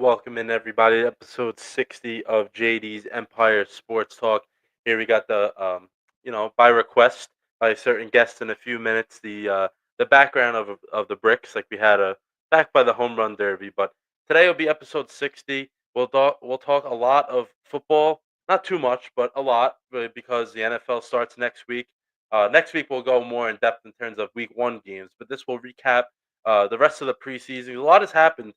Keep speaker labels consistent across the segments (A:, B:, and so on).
A: Welcome in everybody, episode 60 of JD's Empire Sports Talk. Here we got by request by a certain guest in a few minutes, the background of the bricks, like we had back by the home run derby. But today will be episode 60. We'll talk a lot of football, not too much, but a lot, really, because the NFL starts next week. Next week we'll go more in depth in terms of week one games, but this will recap the rest of the preseason. A lot has happened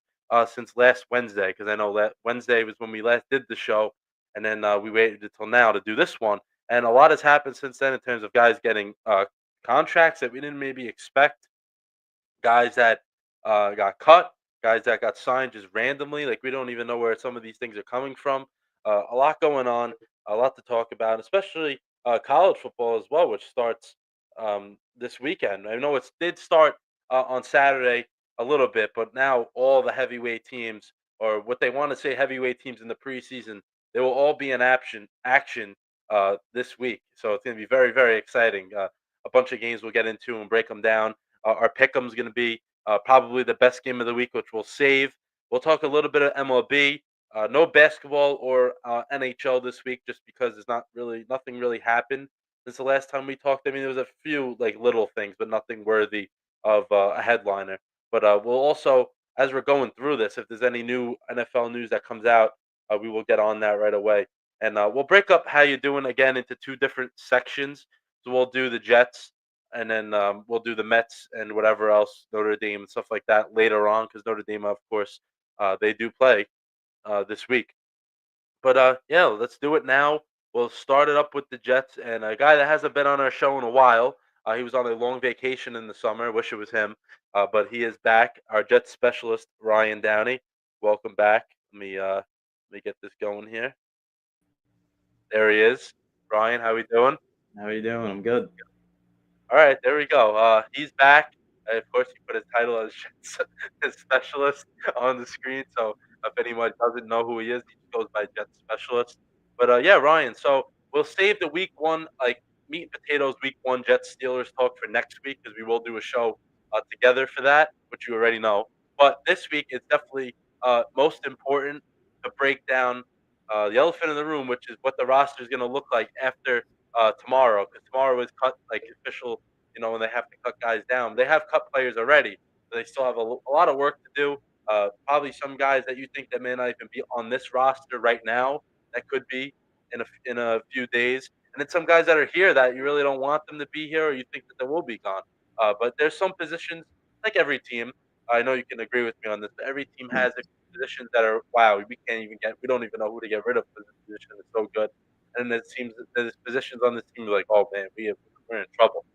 A: since last Wednesday, because I know that Wednesday was when we last did the show, and then we waited until now to do this one. And a lot has happened since then in terms of guys getting contracts that we didn't maybe expect, guys that got cut, guys that got signed just randomly. Like we don't even know where some of these things are coming from. A lot going on, a lot to talk about, especially college football as well, which starts this weekend. I know it did start on Saturday a little bit, but now all the heavyweight teams, or what they want to say heavyweight teams in the preseason, they will all be in action this week. So it's going to be very, very exciting. A bunch of games we'll get into and break them down. Our pick'em's going to be probably the best game of the week, which we'll save. We'll talk a little bit of MLB. No basketball or NHL this week, just because there's nothing really happened since the last time we talked. I mean, there was a few like little things, but nothing worthy of a headliner. But we'll also, as we're going through this, if there's any new NFL news that comes out, we will get on that right away. And we'll break up how you doing again into two different sections. So we'll do the Jets, and then we'll do the Mets and whatever else, Notre Dame and stuff like that later on, because Notre Dame, of course, they do play this week. But yeah, let's do it now. We'll start it up with the Jets and a guy that hasn't been on our show in a while. He was on a long vacation in the summer. Wish it was him, but he is back. Our Jets specialist, Ryan Downey. Welcome back. Let me get this going here. There he is. Ryan, how we doing?
B: How are you doing? I'm good.
A: All right, there we go. He's back. Of course, he put his title as his specialist on the screen. So if anyone doesn't know who he is, he just goes by Jet Specialist. But yeah, Ryan. So we'll save the week one, like meat and potatoes week one Jets Steelers talk for next week, because we will do a show together for that, which you already know. But this week it's definitely most important to break down the elephant in the room, which is what the roster is going to look like after tomorrow, because tomorrow is cut like official. When they have to cut guys down, they have cut players already, but they still have a lot of work to do. Probably some guys that you think that may not even be on this roster right now that could be in a few days, and then some guys that are here that you really don't want them to be here, or you think that they will be gone. But there's some positions, like every team. I know you can agree with me on this, but every team has a positions that are wow. We don't even know who to get rid of for this position. It's so good. And it seems that there's positions on this team like, oh man, we're in trouble.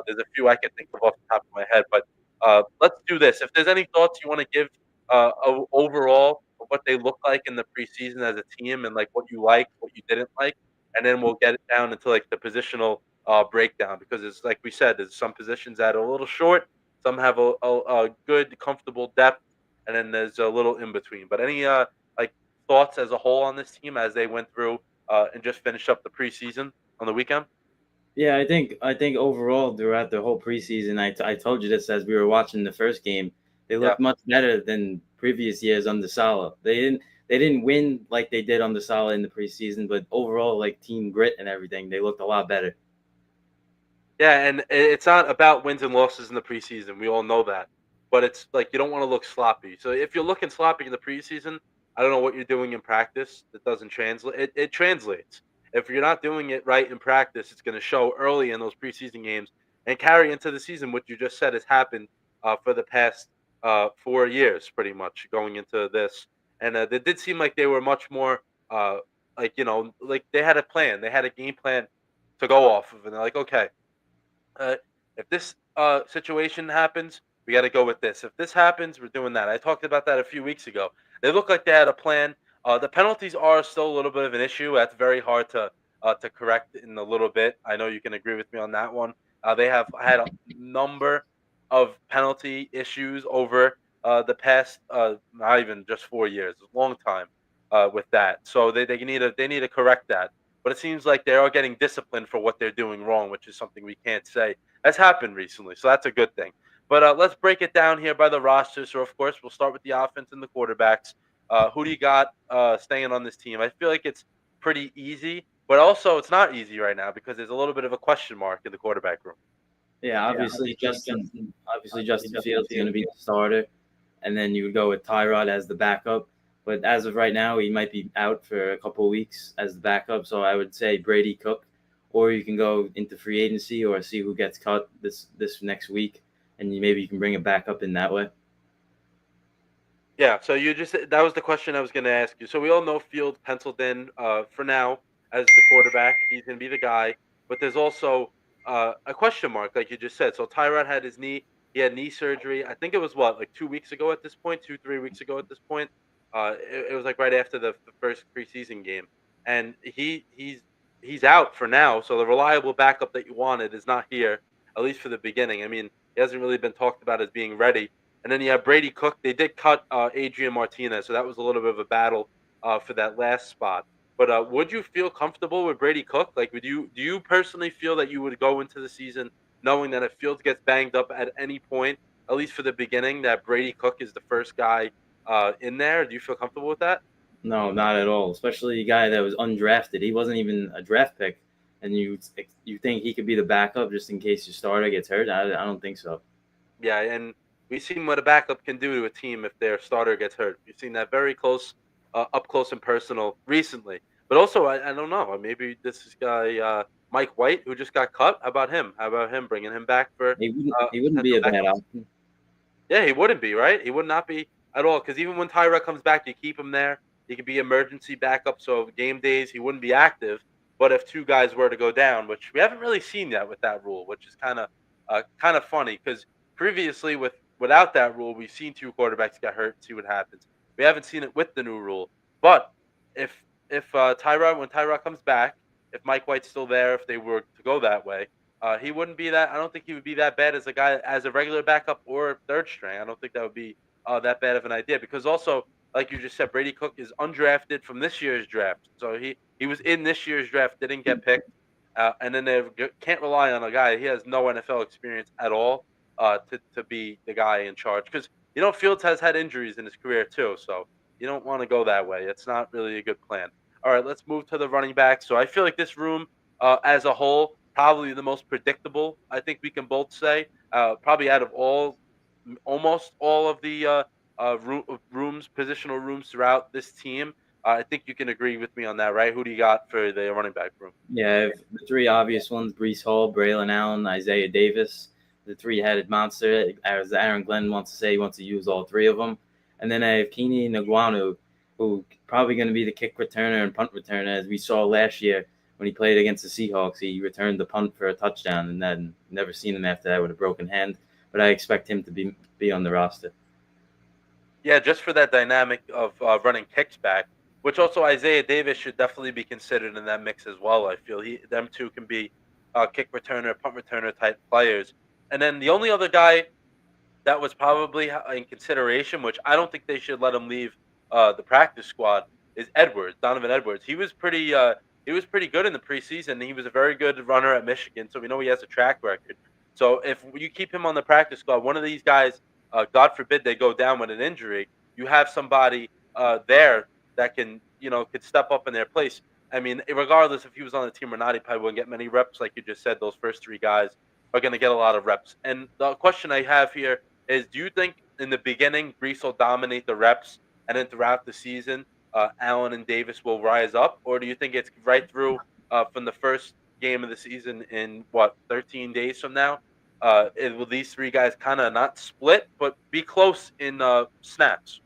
A: There's a few I can think of off the top of my head, but let's do this. If there's any thoughts you want to give overall of what they look like in the preseason as a team, and like what you liked, what you didn't like, and then we'll get it down into like the positional breakdown, because it's like we said, there's some positions that are a little short, some have a good, comfortable depth, and then there's a little in between. But any like thoughts as a whole on this team as they went through and just finished up the preseason on the weekend?
B: Yeah, I think overall throughout the whole preseason, I told you this as we were watching the first game. They
A: Yeah.
B: looked much better than previous years under Saleh. They didn't win like they did under Saleh in the preseason, but overall, like team grit and everything, they looked a lot better.
A: Yeah, and it's not about wins and losses in the preseason. We all know that. But it's like you don't want to look sloppy. So if you're looking sloppy in the preseason, I don't know what you're doing in practice that doesn't translate. It translates. If you're not doing it right in practice, it's going to show early in those preseason games and carry into the season. What you just said has happened for the past 4 years, pretty much going into this. And it did seem like they were much more like like they had a plan. They had a game plan to go off of, and they're like, okay, uh, if this situation happens, we got to go with this. If this happens, we're doing that. I talked about that a few weeks ago. They look like they had a plan. The penalties are still a little bit of an issue. That's very hard to correct in a little bit. I know you can agree with me on that one. They have had a number of penalty issues over the past, not even just 4 years, a long time with that. So they need to correct that. But it seems like they are getting disciplined for what they're doing wrong, which is something we can't say has happened recently. So that's a good thing. But let's break it down here by the roster. So of course we'll start with the offense and the quarterbacks. Who do you got staying on this team? I feel like it's pretty easy, but also it's not easy right now because there's a little bit of a question mark in the quarterback room.
B: Yeah, obviously Justin Fields is going to be the starter, and then you would go with Tyrod as the backup. But as of right now, he might be out for a couple of weeks as the backup. So I would say Brady Cook, or you can go into free agency or see who gets cut this next week, and maybe you can bring a backup in that way.
A: Yeah, so you just that was the question I was going to ask you. So we all know Field penciled in for now as the quarterback. He's going to be the guy, but there's also a question mark, like you just said. So Tyrod had his knee. He had knee surgery. I think it was what, like 2 weeks ago at this point, 2 3 weeks ago at this point. It was like right after the first preseason game, and he's out for now. So the reliable backup that you wanted is not here, at least for the beginning. I mean, he hasn't really been talked about as being ready. And then you have Brady Cook. They did cut Adrian Martinez, so that was a little bit of a battle for that last spot. But would you feel comfortable with Brady Cook? Like, would you do you personally feel that you would go into the season knowing that if Fields gets banged up at any point, at least for the beginning, that Brady Cook is the first guy in there? Do you feel comfortable with that?
B: No, not at all. Especially a guy that was undrafted. He wasn't even a draft pick, and you think he could be the backup just in case your starter gets hurt? I don't think so.
A: Yeah, and we've seen what a backup can do to a team if their starter gets hurt. We've seen that very up close and personal recently. But also, I don't know. Maybe this is guy Mike White who just got cut. How about him? How about him bringing him back for
B: He wouldn't be
A: potential
B: a bad
A: backup?
B: option.
A: Yeah, he wouldn't be, right? He would not be at all. Because even when Tyra comes back, you keep him there. He could be emergency backup. So game days, he wouldn't be active. But if two guys were to go down, which we haven't really seen yet with that rule, which is kind of funny because previously without that rule, we've seen two quarterbacks get hurt and see what happens. We haven't seen it with the new rule. But if when Tyra comes back, if Mike White's still there, if they were to go that way, he wouldn't be that. I don't think he would be that bad as a guy as a regular backup or third string. I don't think that would be that bad of an idea because also, like you just said, Brady Cook is undrafted from this year's draft, so he was in this year's draft, didn't get picked, and then they can't rely on a guy. He has no NFL experience at all to be the guy in charge because Fields has had injuries in his career too, so you don't want to go that way. It's not really a good plan. All right, let's move to the running back. So I feel like this room as a whole, probably the most predictable. I think we can both say, probably out of almost all of the rooms, positional rooms throughout this team. I think you can agree with me on that, right? Who do you got for the running back room?
B: Yeah, the three obvious ones: Brees Hall, Braylon Allen, Isaiah Davis, the three-headed monster. As Aaron Glenn wants to say, he wants to use all three of them. And then I have Keeney Nguanu, who probably going to be the kick returner and punt returner, as we saw last year when he played against the Seahawks. He returned the punt for a touchdown, and then never seen him after that with a broken hand. But I expect him to be on the roster.
A: Yeah, just for that dynamic of running kicks back, which also Isaiah Davis should definitely be considered in that mix as well. I feel them two can be kick returner, punt returner type players. And then the only other guy that was probably in consideration, which I don't think they should let him leave the practice squad, is Edwards, Donovan Edwards. He was pretty good in the preseason. He was a very good runner at Michigan, so we know he has a track record. So if you keep him on the practice squad, one of these guys, God forbid they go down with an injury, you have somebody there that can could step up in their place. I mean, regardless if he was on the team or not, he probably wouldn't get many reps. Like you just said, those first three guys are going to get a lot of reps. And the question I have here is do you think in the beginning Brees will dominate the reps and then throughout the season Allen and Davis will rise up, or do you think it's right through from the first game of the season in 13 days from now? Will these three guys kind of not split but be close in snaps?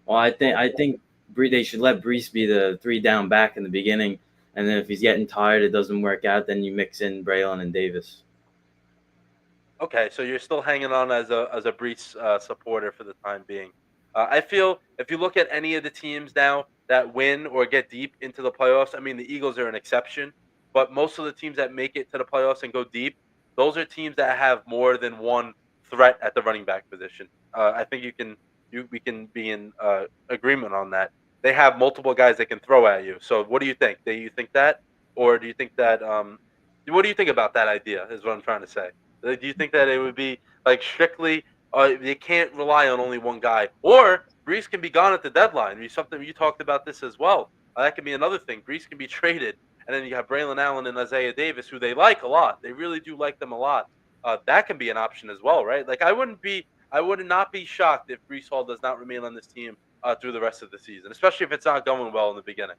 B: Well, I think they should let Brees be the three down back in the beginning, and then if he's getting tired, it doesn't work out, then you mix in Braylon and Davis.
A: Okay, so you're still hanging on as a Brees supporter for the time being. I feel if you look at any of the teams now that win or get deep into the playoffs, I mean the Eagles are an exception, but most of the teams that make it to the playoffs and go deep, those are teams that have more than one threat at the running back position. I think we can be in agreement on that. They have multiple guys they can throw at you. So what do you think? Do you think that, or do you think that? What do you think about that idea? Is what I'm trying to say. Do you think that it would be like strictly they can't rely on only one guy, or Brees can be gone at the deadline. Something you talked about this as well. That can be another thing. Brees can be traded, and then you have Braylon Allen and Isaiah Davis, who they like a lot. They really do like them a lot. That can be an option as well, right? Like I would not be shocked if Brees Hall does not remain on this team through the rest of the season, especially if it's not going well in the beginning.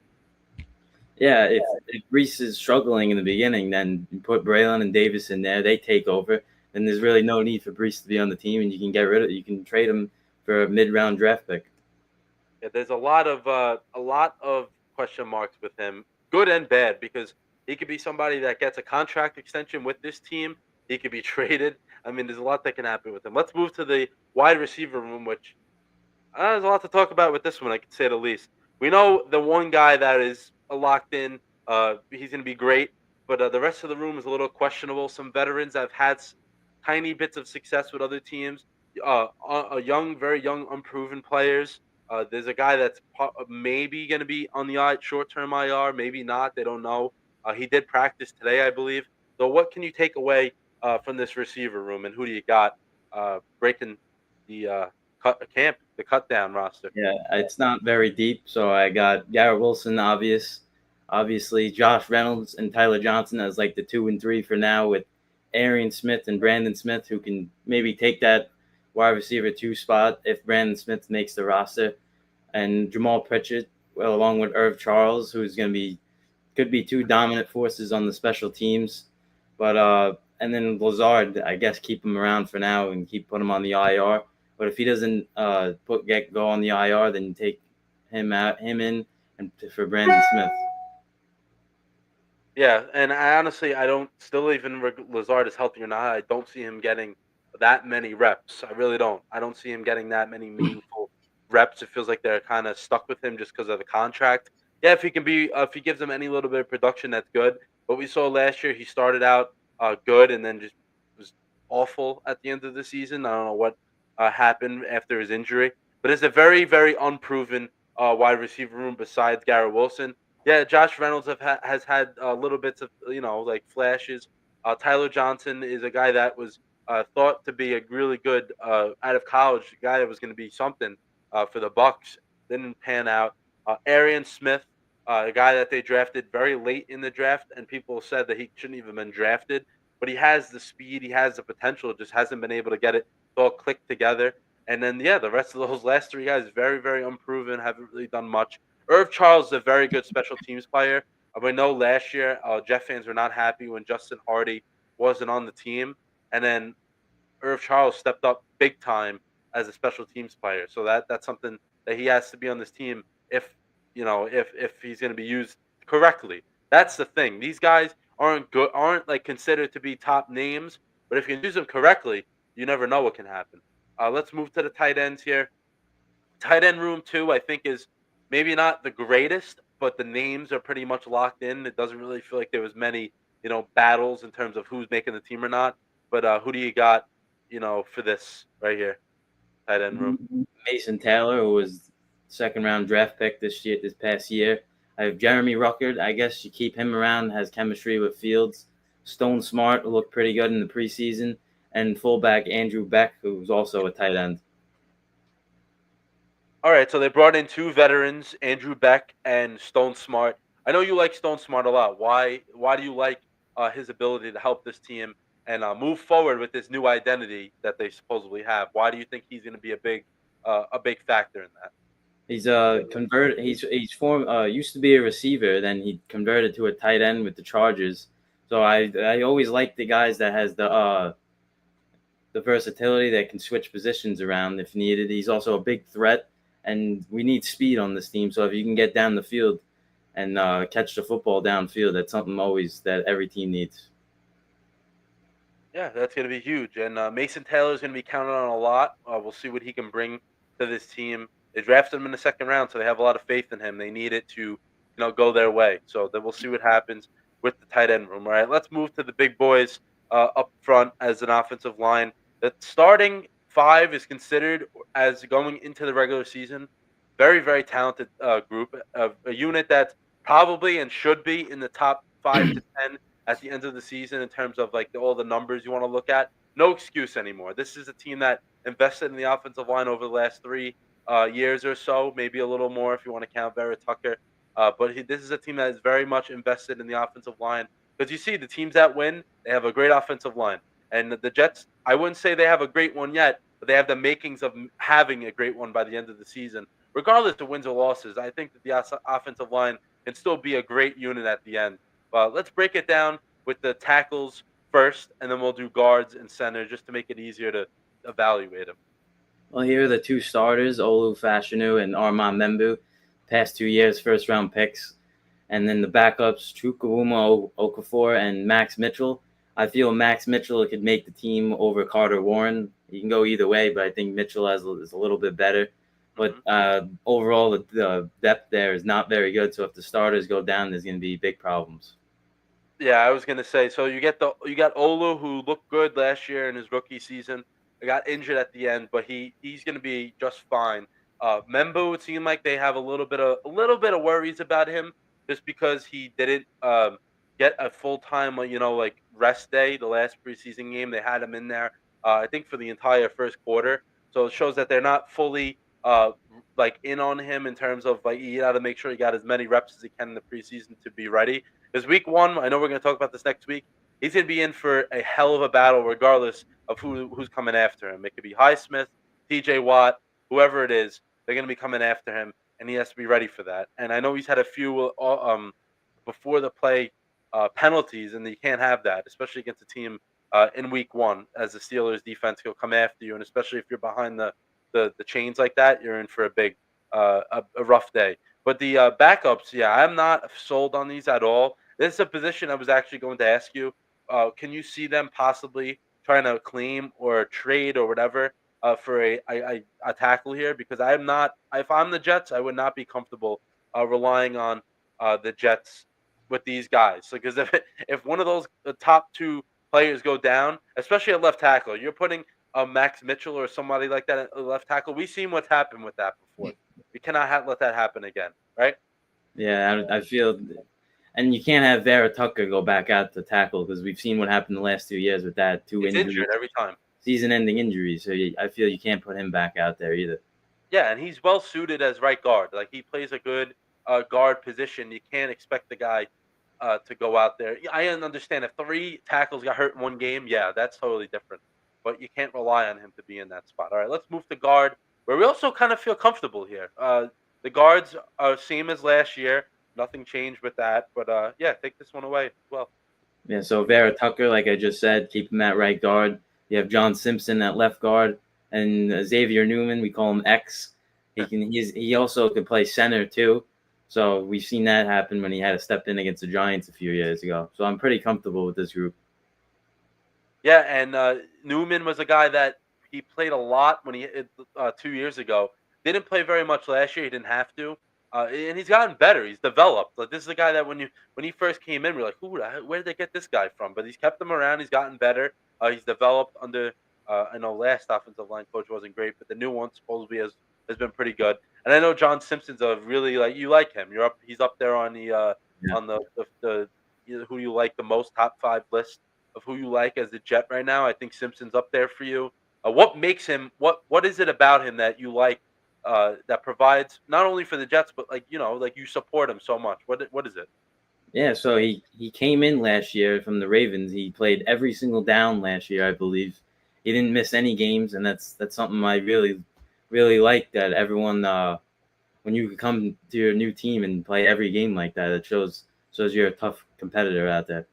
B: Yeah, if Reese is struggling in the beginning, then you put Braylon and Davis in there. They take over. Then there's really no need for Brees to be on the team, and you can get rid of. You can trade him for a mid-round draft pick.
A: Yeah, there's a lot of question marks with him, good and bad, because he could be somebody that gets a contract extension with this team. He could be traded. I mean, there's a lot that can happen with him. Let's move to the wide receiver room, which there's a lot to talk about with this one, I could say the least. We know the one guy that is locked in. He's going to be great, but the rest of the room is a little questionable. Some veterans have had tiny bits of success with other teams. Young, very young, unproven players. There's a guy that's maybe going to be on the short-term IR, maybe not. They don't know. He did practice today, I believe. So, what can you take away from this receiver room, and who do you got breaking the the cut down roster?
B: Yeah, it's not very deep, so I got Garrett Wilson, obviously Josh Reynolds and Tyler Johnson as like the 2 and 3 for now, with Arian Smith and Brandon Smith, who can maybe take that wide receiver 2 spot if Brandon Smith makes the roster, and Jamal Pritchett, well, along with Irv Charles, who's going to be could be 2 dominant forces on the special teams. But and then Lazard, I guess keep him around for now and keep put him on the IR. But if he doesn't go on the IR, then take him in, and for Brandon Smith.
A: Yeah, and I honestly, I don't still even Lazard is healthy or not. I don't see him getting that many reps. I really don't. I don't see him getting that many meaningful reps. It feels like they're kind of stuck with him just because of the contract. Yeah, if he can be, if he gives them any little bit of production, that's good. But we saw last year he started out good and then just was awful at the end of the season. I don't know what happened after his injury, but it's a very, very unproven wide receiver room besides Garrett Wilson. Yeah, Josh Reynolds has had little bits of like flashes. Tyler Johnson is a guy that was thought to be a really good out of college guy that was going to be something for the Bucks. Didn't pan out. Arian Smith, a guy that they drafted very late in the draft, and people said that he shouldn't even been drafted, but he has the speed, he has the potential, just hasn't been able to get it all clicked together. And then yeah, the rest of those last 3 guys very very unproven, haven't really done much. Irv Charles is a very good special teams player. We know last year Jet fans were not happy when Justin Hardy wasn't on the team, and then Irv Charles stepped up big time as a special teams player. So that's something that he has to be on this team if if he's going to be used correctly. That's the thing. These guys aren't like considered to be top names, but if you can use them correctly, you never know what can happen. Let's move to the tight ends here. Tight end room too, I think, is maybe not the greatest, but the names are pretty much locked in. It doesn't really feel like there was many, battles in terms of who's making the team or not. But who do you got, for this right here, tight end room?
B: Mason Taylor, who was second-round draft pick this past year. I have Jeremy Ruckert. I guess you keep him around. Has chemistry with Fields. Stone Smart looked pretty good in the preseason, and fullback Andrew Beck, who's also a tight end.
A: All right, so they brought in 2 veterans, Andrew Beck and Stone Smart. I know you like Stone Smart a lot. Why do you like his ability to help this team and move forward with this new identity that they supposedly have? Why do you think he's going to be a big factor in that?
B: He's converted. He's formed used to be a receiver, then he converted to a tight end with the Chargers. So I always like the guys that has the versatility that can switch positions around if needed. He's also a big threat, and we need speed on this team. So if you can get down the field and catch the football downfield, that's something always that every team needs.
A: Yeah, that's going to be huge. And Mason Taylor is going to be counted on a lot. We'll see what he can bring to this team. They drafted him in the second round, so they have a lot of faith in him. They need it to, go their way. So then we'll see what happens with the tight end room. All right, let's move to the big boys up front as an offensive line. The starting 5 is considered as going into the regular season. Very, very talented group, a unit that probably and should be in the top 5 to 10 at the end of the season in terms of like all the numbers you want to look at. No excuse anymore. This is a team that invested in the offensive line over the last years or so, maybe a little more if you want to count Vera Tucker. But this is a team that is very much invested in the offensive line because you see the teams that win, they have a great offensive line, and the Jets. I wouldn't say they have a great one yet, but they have the makings of having a great one by the end of the season, regardless of wins or losses. I think that the offensive line can still be a great unit at the end. But let's break it down with the tackles first, and then we'll do guards and center just to make it easier to evaluate them.
B: Well, here are the two starters, Olu Fashanu and Armand Membu, past 2 years, first round picks. And then the backups, Chukwuma Okafor and Max Mitchell. I feel Max Mitchell could make the team over Carter Warren. You can go either way, but I think Mitchell is a little bit better. But
A: Hmm.
B: overall, the depth there is not very good. So if the starters go down, there's going to be big problems.
A: Yeah, I was gonna say. So you got Olu who looked good last year in his rookie season. He got injured at the end, but he's gonna be just fine. Membo, it seemed like they have a little bit of worries about him just because he didn't get a full time like rest day the last preseason game. They had him in there, I think for the entire first quarter. So it shows that they're not fully like in on him in terms of like you got to make sure he got as many reps as he can in the preseason to be ready because week one, I know we're going to talk about this next week. He's going to be in for a hell of a battle, regardless of who's coming after him. It could be Highsmith, T.J. Watt, whoever it is. They're going to be coming after him, and he has to be ready for that. And I know he's had a few before the play penalties, and you can't have that, especially against a team in week one, as the Steelers defense will come after you, and especially if you're behind the chains like that, you're in for a big a rough day. But the backups, yeah, I'm not sold on these at all. This is a position I was actually going to ask you. Can you see them possibly trying to claim or trade or whatever for a tackle here? Because I'm not. If I'm the Jets, I would not be comfortable relying on the Jets with these guys. Because if one of those top two players go down, especially at left tackle, you're putting Max Mitchell or somebody like that at left tackle. We've seen what's happened with that before. We cannot let that happen again, right?
B: Yeah, I feel, and you can't have Vera Tucker go back out to tackle because we've seen what happened the last 2 years with that two
A: He's
B: injuries,
A: injured every time.
B: season-ending injuries. So I feel you can't put him back out there either.
A: Yeah, and he's well suited as right guard. Like he plays a good guard position. You can't expect the guy to go out there. Yeah, I understand if three tackles got hurt in one game, yeah, that's totally different. But you can't rely on him to be in that spot. All right, let's move to guard, where we also kind of feel comfortable here. The guards are same as last year. Nothing changed with that. But yeah, take this one away as well.
B: Yeah, so Vera Tucker, like I just said, keep him at right guard. You have John Simpson at left guard, and Xavier Newman, we call him X. He also could play center too. So we've seen that happen when he had to step in against the Giants a few years ago. So I'm pretty comfortable with this group.
A: Yeah, and Newman was a guy that he played a lot when 2 years ago. Didn't play very much last year. He didn't have to, and he's gotten better. He's developed. Like this is a guy that when he first came in, we are like, who? Where did they get this guy from? But he's kept him around. He's gotten better. He's developed under. I know last offensive line coach wasn't great, but the new one supposedly has been pretty good. And I know John Simpson's a really like you like him. You're up. He's up there on the
B: Yeah.
A: who you like the most top five list of who you like as a Jet right now. I think Simpson's up there for you. What makes him? What is it about him that you like? That provides not only for the Jets, but like like you support him so much. What is it?
B: Yeah, so he came in last year from the Ravens. He played every single down last year, I believe. He didn't miss any games, and that's something I really like. That everyone, when you come to your new team and play every game like that, it shows you're a tough competitor out there.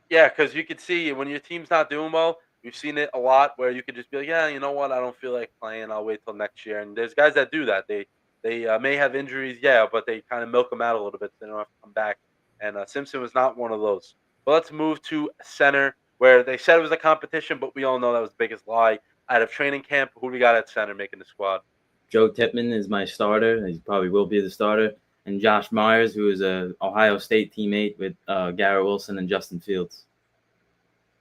A: Yeah, because you could see when your team's not doing well. We've seen it a lot where you could just be like, yeah, you know what, I don't feel like playing. I'll wait till next year. And there's guys that do that. They may have injuries, yeah, but they kind of milk them out a little bit so they don't have to come back. And Simpson was not one of those. But let's move to center, where they said it was a competition, but we all know that was the biggest lie. Out of training camp, who do we got at center making the squad?
B: Joe Tippmann is my starter. He probably will be the starter. And Josh Myers, who is a Ohio State teammate with Garrett Wilson and Justin Fields.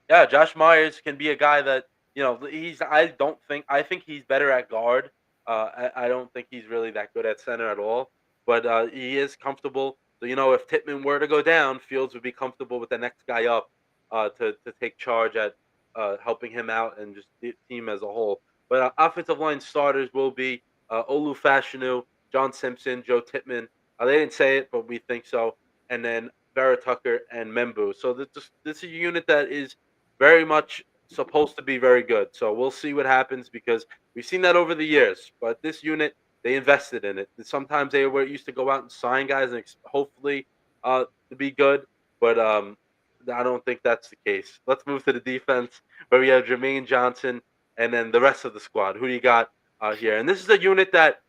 A: Yeah, Josh Myers can be a guy that he's. I think he's better at guard. I don't think he's really that good at center at all. But he is comfortable. So if Tippmann were to go down, Fields would be comfortable with the next guy up to take charge at helping him out and just the team as a whole. But offensive line starters will be Olu Fashanu, John Simpson, Joe Tippmann. They didn't say it, but we think so. And then Vera Tucker and Membu. So this is a unit that is very much supposed to be very good. So we'll see what happens because we've seen that over the years. But this unit, they invested in it. Sometimes they were used to go out and sign guys and hopefully to be good. But I don't think that's the case. Let's move to the defense where we have Jermaine Johnson and then the rest of the squad. Who do you got here? And this is a unit that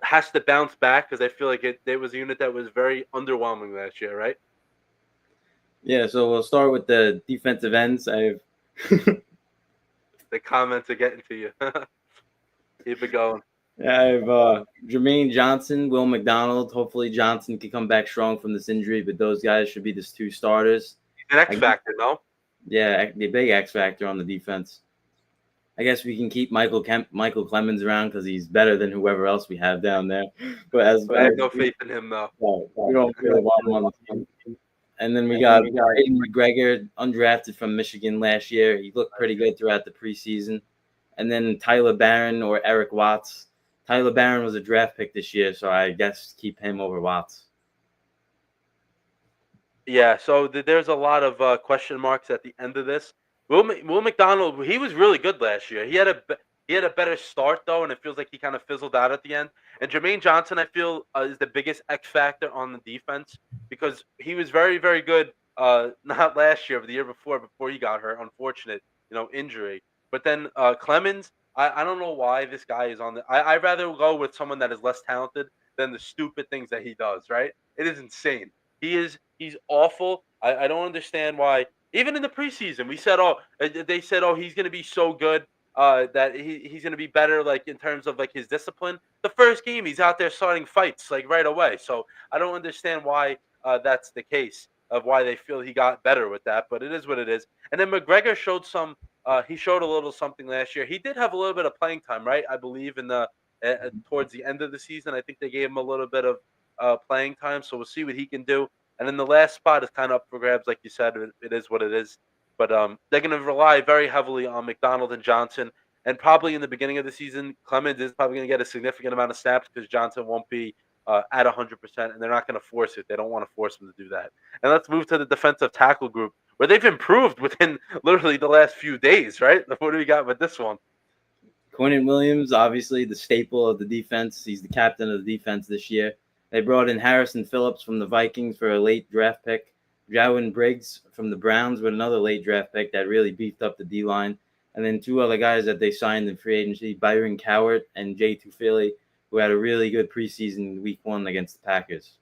A: has to bounce back because I feel like it was a unit that was very underwhelming last year, right?
B: Yeah, so we'll start with the defensive ends.
A: The comments are getting to you. Keep it going.
B: I have Jermaine Johnson, Will McDonald. Hopefully Johnson can come back strong from this injury, but those guys should be the two starters.
A: He's an X factor, no?
B: Yeah, the big X factor on the defense. I guess we can keep Michael Clemens around because he's better than whoever else we have down there. But
A: I have no faith in him, though.
B: we don't really want him on the team. And then we got Aiden McGregor, undrafted from Michigan last year. He looked pretty good throughout the preseason. And then Tyler Barron or Eric Watts. Tyler Barron was a draft pick this year, so I guess keep him over Watts.
A: Yeah, so there's a lot of question marks at the end of this. Will McDonald, he was really good last year. He had a better start though, and it feels like he kind of fizzled out at the end. And Jermaine Johnson, I feel, is the biggest X factor on the defense because he was very very good. Not last year, but the year before he got hurt. Unfortunate, injury. But then Clemens, I don't know why this guy is on the. I'd rather go with someone that is less talented than the stupid things that he does. Right? It is insane. He's awful. I don't understand why. Even in the preseason, we said, oh, they said, oh, he's going to be so good that he's going to be better, like in terms of like his discipline. The first game, he's out there starting fights like right away. So I don't understand why that's the case of why they feel he got better with that. But it is what it is. And then McGregor showed some. He showed a little something last year. He did have a little bit of playing time, right? I believe in the towards the end of the season, I think they gave him a little bit of playing time. So we'll see what he can do. And then the last spot is kind of up for grabs, like you said. It is what it is. But they're going to rely very heavily on McDonald and Johnson. And probably in the beginning of the season, Clemens is probably going to get a significant amount of snaps because Johnson won't be at 100%, and they're not going to force it. They don't want to force him to do that. And let's move to the defensive tackle group, where they've improved within literally the last few days, right? What do we got with this one?
B: Quinnen Williams, obviously the staple of the defense. He's the captain of the defense this year. They brought in Harrison Phillips from the Vikings for a late draft pick. Jowin Briggs from the Browns with another late draft pick that really beefed up the D-line. And then two other guys that they signed in free agency, Byron Cowart and Jay Tufili, who had a really good preseason week 1 against the Packers.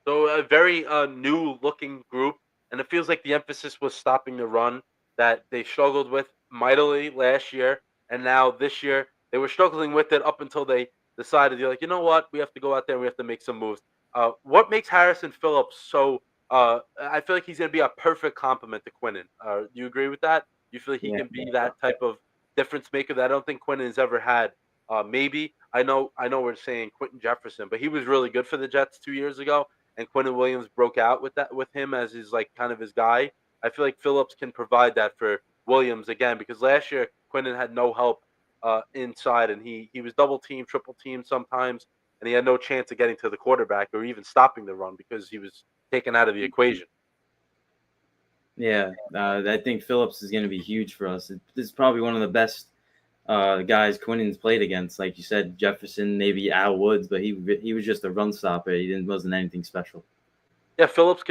A: So a very new-looking group, and it feels like the emphasis was stopping the run that they struggled with mightily last year, and now this year they were struggling with it up until they decided they're like, you know what, we have to go out there and we have to make some moves. What makes Harrison Phillips so? I feel like he's going to be a perfect complement to Quinnen. Do you agree with that? You feel like he can be that type of difference maker that I don't think Quinnen has ever had. Maybe I know we're saying Quentin Jefferson, but he was really good for the Jets 2 years ago and Quinnen Williams broke out with him as his like kind of his guy. I feel like Phillips can provide that for Williams again because last year Quinnen had no help inside and he was double teamed, triple teamed sometimes, and he had no chance of getting to the quarterback or even stopping the run because he was taken out of the equation.
B: Yeah, I think Phillips is going to be huge for us. This is probably one of the best guys Quinnen's played against. Like you said, Jefferson, maybe Al Woods, but he was just a run stopper. Wasn't anything special.
A: Yeah, Phillips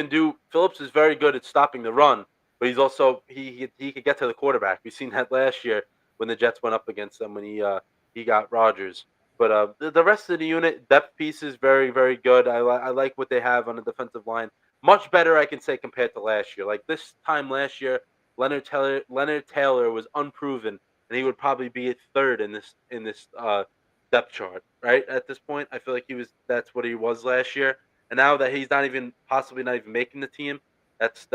A: is very good at stopping the run, but he's also he could get to the quarterback. We've seen that last year when the Jets went up against them when he got Rodgers. But the rest of the unit depth piece is very very good. I like what they have on the defensive line. Much better, I can say, compared to last year. Like this time last year, Leonard Taylor was unproven, and he would probably be at third in this depth chart. Right at this point, I feel like that's what he was last year. And now that he's possibly not even making the team, that's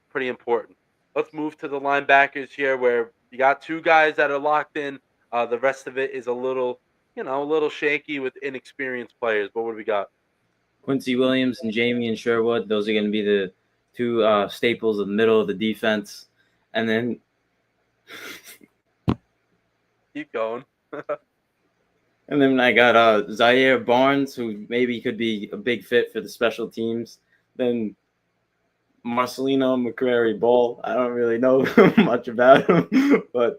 A: pretty important. Let's move to the linebackers here, where you got two guys that are locked in. The rest of it is a little shaky with inexperienced players. But what do we got?
B: Quincy Williams and Jamie and Sherwood. Those are going to be the two staples of the middle of the defense. And then
A: Keep going.
B: And then I got Zaire Barnes, who maybe could be a big fit for the special teams. Then Marcelino McCrary Ball. I don't really know much about him, but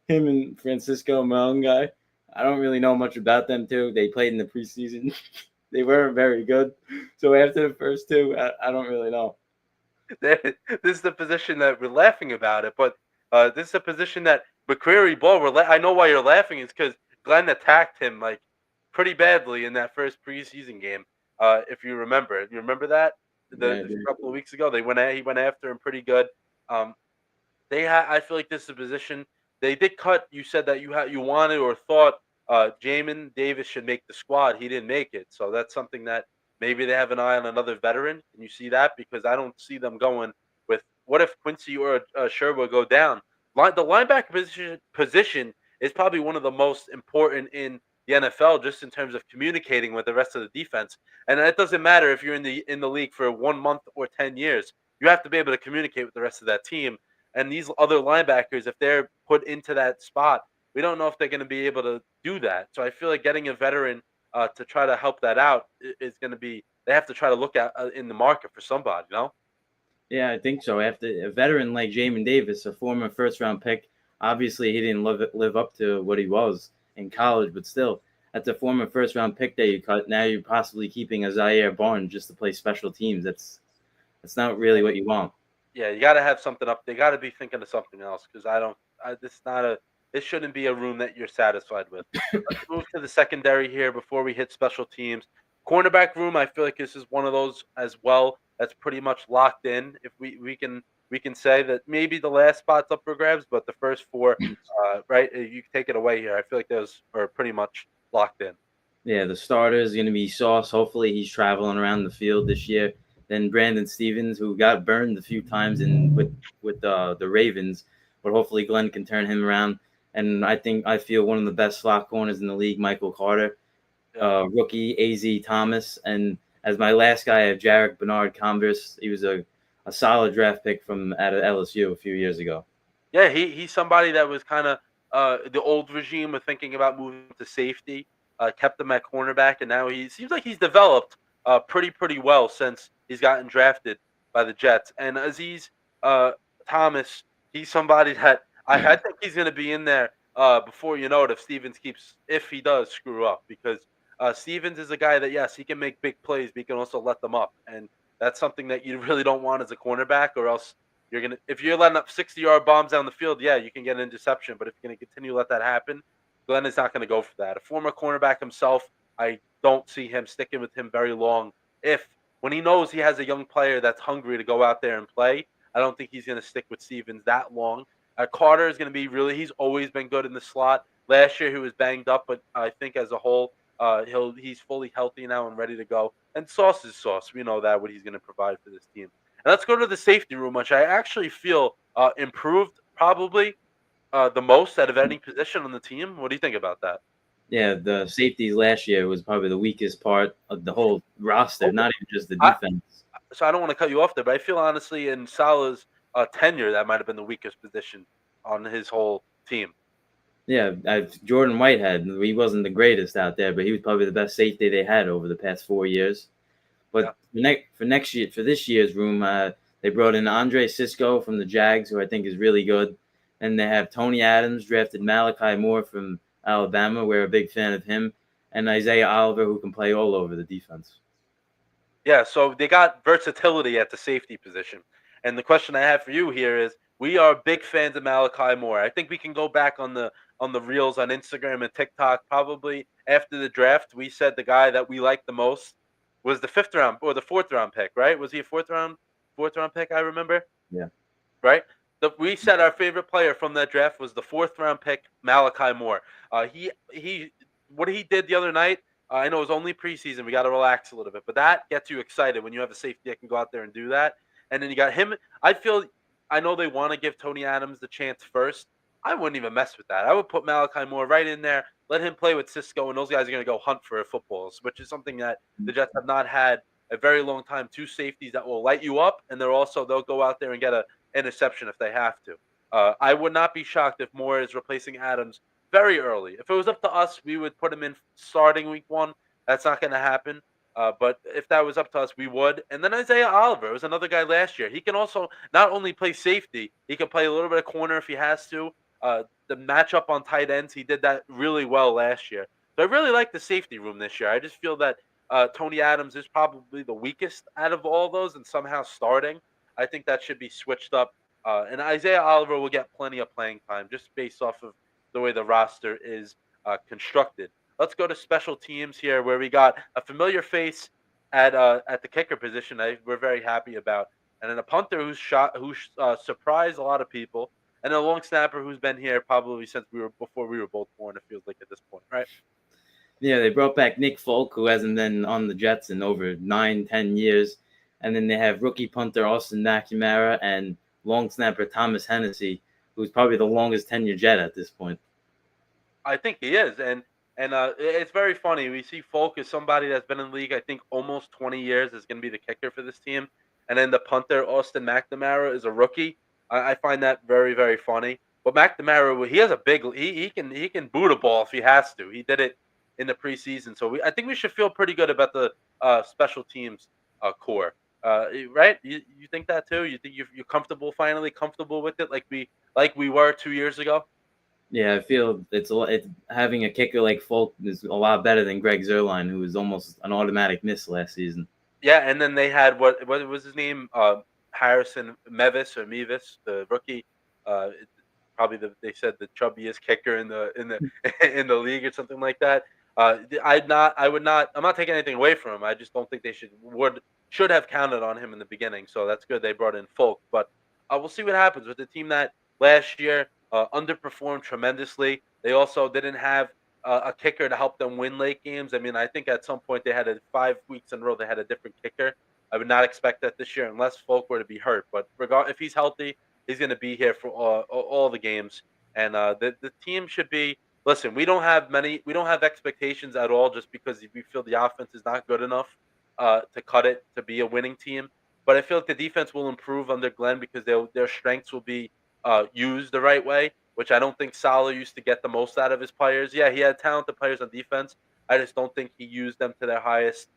B: him and Francisco, my own guy, I don't really know much about them too. They played in the preseason. They weren't very good. So after the first two, I don't really know.
A: This is the position that we're laughing about it, but this is a position that McCreary Ball. I know why you're laughing is because Glenn attacked him like pretty badly in that first preseason game. If you remember that
B: Yeah,
A: the couple of weeks ago, he went after him pretty good. Um, I feel like this is a position they did cut. You said that you wanted or thought Jamin Davis should make the squad. He didn't make it, so that's something that maybe they have an eye on another veteran. Can you see that? Because I don't see them going with what if Quincy or Sherwood go down. The linebacker position is probably one of the most important in the NFL, just in terms of communicating with the rest of the defense. And it doesn't matter if you're in the league for 1 month or 10 years. You have to be able to communicate with the rest of that team, and these other linebackers, if they're put into that spot, we don't know if they're going to be able to do that. So I feel like getting a veteran to try to help that out is going to be. They have to try to look at in the market for somebody. You know?
B: yeah, I think so. After a veteran like Jamin Davis, a former first round pick, obviously he didn't live up to what he was in college, but still, that's a former first round pick that you cut. Now you're possibly keeping a Zaire Barnes just to play special teams. That's not really what you want.
A: Yeah, you got to have something up. They got to be thinking of something else because I don't. This is not a. This shouldn't be a room that you're satisfied with. Let's move to the secondary here before we hit special teams. Cornerback room, I feel like this is one of those as well that's pretty much locked in. If we can say that maybe the last spot's up for grabs, but the first four, right? You can take it away here. I feel like those are pretty much locked in.
B: Yeah, the starter is going to be Sauce. Hopefully, he's traveling around the field this year. Then Brandon Stevens, who got burned a few times in with the Ravens, but hopefully Glenn can turn him around. And I feel one of the best slot corners in the league, Michael Carter,
A: Yeah.
B: rookie Az Thomas, and as my last guy, I have Jarek Bernard Converse. He was a solid draft pick from out of LSU a few years ago.
A: Yeah, he's somebody that was kind of the old regime of thinking about moving to safety, kept him at cornerback, and now he seems like he's developed pretty well since he's gotten drafted by the Jets. And Aziz uh, Thomas, he's somebody that I think he's going to be in there before you know it if he does screw up, because Stevens is a guy that, yes, he can make big plays, but he can also let them up, and that's something that you really don't want as a cornerback, or else if you're letting up 60-yard bombs down the field, yeah, you can get an interception. But if you're gonna continue to let that happen, Glenn is not gonna go for that. A former cornerback himself, I don't see him sticking with him very long. If when he knows he has a young player that's hungry to go out there and play, I don't think he's gonna stick with Stevens that long. Carter is gonna be he's always been good in the slot. Last year he was banged up, but I think as a whole, he's fully healthy now and ready to go. And Sauce is Sauce. We know that what he's gonna provide for this team. And let's go to the safety room, which I actually feel improved probably the most out of any position on the team. What do you think about that?
B: Yeah, the safeties last year was probably the weakest part of the whole roster,
A: Okay.
B: not even just the
A: I,
B: defense.
A: so I don't want to cut you off there, but I feel honestly in Salah's tenure that might have been the weakest position on his whole team.
B: Yeah, Jordan Whitehead, he wasn't the greatest out there, but he was probably the best safety they had over the past 4 years.
A: Yeah.
B: But for next year, for this year's room, they brought in Andre Cisco from the Jags, who I think is really good, and they have Tony Adams drafted Malachi Moore from Alabama. We're a big fan of him, and Isaiah Oliver, who can play all over the defense.
A: Yeah, so they got versatility at the safety position. And the question I have for you here is we are big fans of Malachi Moore. I think we can go back on the reels on Instagram and TikTok probably after the draft. We said the guy that we liked the most was the fifth round or the fourth round pick, right? Was he a fourth round pick, I remember?
B: Yeah.
A: Right? We said our favorite player from that draft was the fourth round pick, Malachi Moore. He what he did the other night. I know it was only preseason. We got to relax a little bit, but that gets you excited when you have a safety that can go out there and do that. And then you got him. I know they want to give Tony Adams the chance first. I wouldn't even mess with that. I would put Malachi Moore right in there. Let him play with Cisco, and those guys are going to go hunt for footballs, which is something that the Jets have not had a very long time. Two safeties that will light you up, and they'll go out there and get a interception if they have to. I would not be shocked if Moore is replacing Adams very early. If it was up to us, we would put him in starting week 1. That's not gonna happen. But if that was up to us, we would. And then Isaiah Oliver was another guy last year. He can also not only play safety, he can play a little bit of corner if he has to. The matchup on tight ends, he did that really well last year. So I really like the safety room this year. I just feel that Tony Adams is probably the weakest out of all those, and somehow starting. I think that should be switched up. And Isaiah Oliver will get plenty of playing time just based off of the way the roster is constructed. Let's go to special teams here, where we got a familiar face at the kicker position. We're very happy about, and then a punter who surprised a lot of people, and a long snapper who's been here probably since before we were both born. It feels like at this point, right?
B: Yeah, they brought back Nick Folk, who hasn't been on the Jets in over 9-10 years. And then they have rookie punter Austin McNamara and long snapper Thomas Hennessy, who's probably the longest tenured Jet at this point.
A: I think he is, and it's very funny. We see Folk as somebody that's been in the league, I think, almost 20 years. Is going to be the kicker for this team, and then the punter Austin McNamara is a rookie. I find that very very funny. But McNamara, he has a big. He can boot a ball if he has to. He did it in the preseason, so I think we should feel pretty good about the special teams core. Right? You think that too? You think you're finally comfortable with it, like we were 2 years ago?
B: Yeah, I feel it's having a kicker like Folk is a lot better than Greg Zerline, who was almost an automatic miss last season.
A: Yeah, and then they had what was his name? Harrison Mevis, the rookie. Probably they said the chubbiest kicker in the in the league or something like that. I would not. I'm not taking anything away from him. I just don't think they should have counted on him in the beginning. So that's good they brought in Folk, but we'll see what happens with the team that last year underperformed tremendously. They also didn't have a kicker to help them win late games. I mean, I think at some point they had 5 weeks in a row they had a different kicker. I would not expect that this year unless Folk were to be hurt. But if he's healthy, he's going to be here for all the games. And the team should be. Listen, we don't have many. We don't have expectations at all, just because we feel the offense is not good enough to cut it to be a winning team. But I feel like the defense will improve under Glenn because their strengths will be used the right way, which I don't think Salah used to get the most out of his players. Yeah, he had talented players on defense. I just don't think he used them to their highest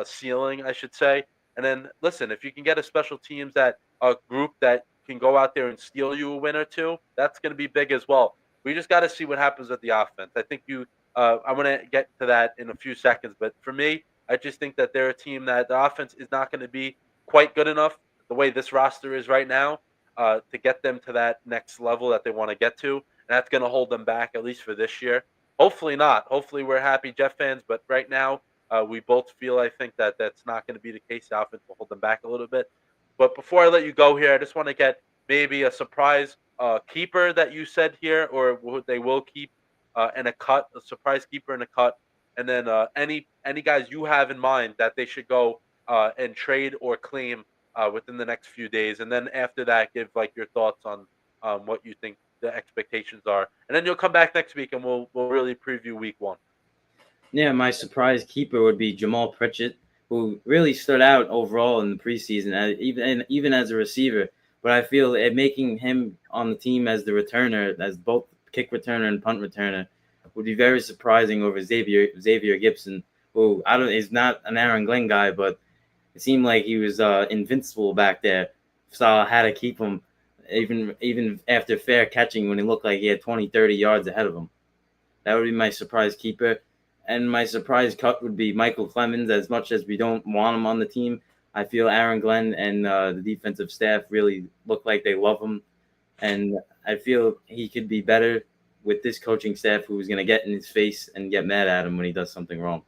A: ceiling, I should say. And then listen, if you can get a special teams that a group that can go out there and steal you a win or two, that's going to be big as well. We just got to see what happens with the offense. I think I'm going to get to that in a few seconds, but for me, I just think that they're a team that the offense is not going to be quite good enough the way this roster is right now to get them to that next level that they want to get to. And that's going to hold them back, at least for this year. Hopefully not. Hopefully we're happy Jeff fans, but right now we both feel, I think, that that's not going to be the case. The offense will hold them back a little bit. But before I let you go here, I just want to get maybe a surprise keeper that you said here, or they will keep, and a surprise keeper and a cut. And then any guys you have in mind that they should go and trade or claim within the next few days, and then after that, give like your thoughts on what you think the expectations are, and then you'll come back next week and we'll really preview week 1.
B: Yeah, my surprise keeper would be Jamal Pritchett, who really stood out overall in the preseason, even as a receiver. But I feel it making him on the team as the returner, as both kick returner and punt returner, would be very surprising over Xavier Gibson, who I don't is not an Aaron Glenn guy, but it seemed like he was invincible back there. Saw how to keep him even after fair catching when he looked like he had 20, 30 yards ahead of him. That would be my surprise keeper. And my surprise cut would be Michael Clemens. As much as we don't want him on the team, I feel Aaron Glenn and the defensive staff really look like they love him. And I feel he could be better with this coaching staff who's going to get in his face and get mad at him when he does something wrong.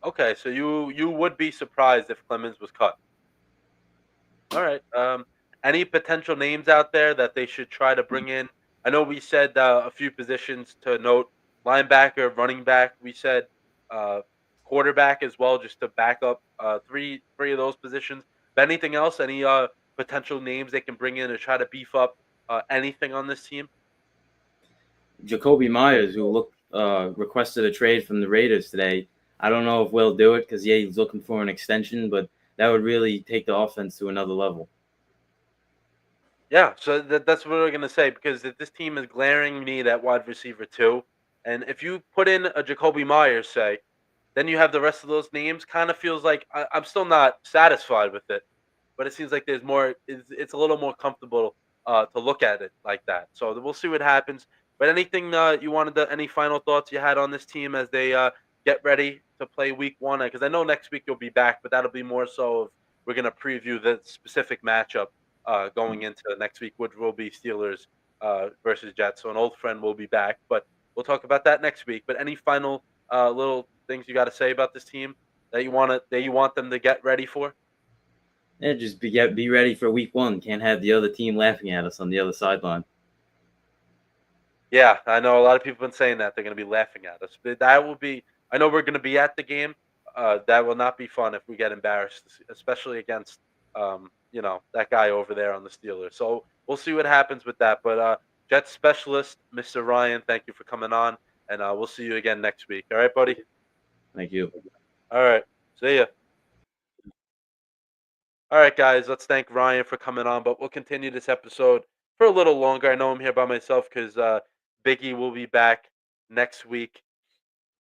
A: Okay, so you would be surprised if Clemens was cut. All right. Any potential names out there that they should try to bring in? I know we said a few positions to note: linebacker, running back. We said uh, quarterback as well, just to back up three of those positions. But anything else? Any potential names they can bring in to try to beef up anything on this team?
B: Jacoby Myers, who requested a trade from the Raiders today. I don't know if we'll do it because yeah, he's looking for an extension, but that would really take the offense to another level.
A: Yeah, so that's what we're gonna say because this team is glaring need at wide receiver too, and if you put in a Jacoby Myers, say, then you have the rest of those names. Kind of feels like I'm still not satisfied with it, but it seems like there's more. It's a little more comfortable to look at it like that. So we'll see what happens. But anything you wanted to, any final thoughts you had on this team as they get ready to play Week 1? Because I know next week you'll be back, but that'll be more so of we're gonna preview the specific matchup going into next week, which will be Steelers versus Jets. So an old friend will be back, but we'll talk about that next week. But any final little things you got to say about this team that you want them to get ready for?
B: Yeah, just be ready for week one. Can't have the other team laughing at us on the other sideline.
A: Yeah, I know a lot of people have been saying that they're going to be laughing at us. But that will be. I know we're going to be at the game. That will not be fun if we get embarrassed, especially against that guy over there on the Steelers. So we'll see what happens with that. But Jets specialist, Mr. Ryan, thank you for coming on, and we'll see you again next week. All right, buddy.
B: Thank you.
A: All right. See ya. All right, guys, let's thank Ryan for coming on, but we'll continue this episode for a little longer. I know I'm here by myself because Biggie will be back next week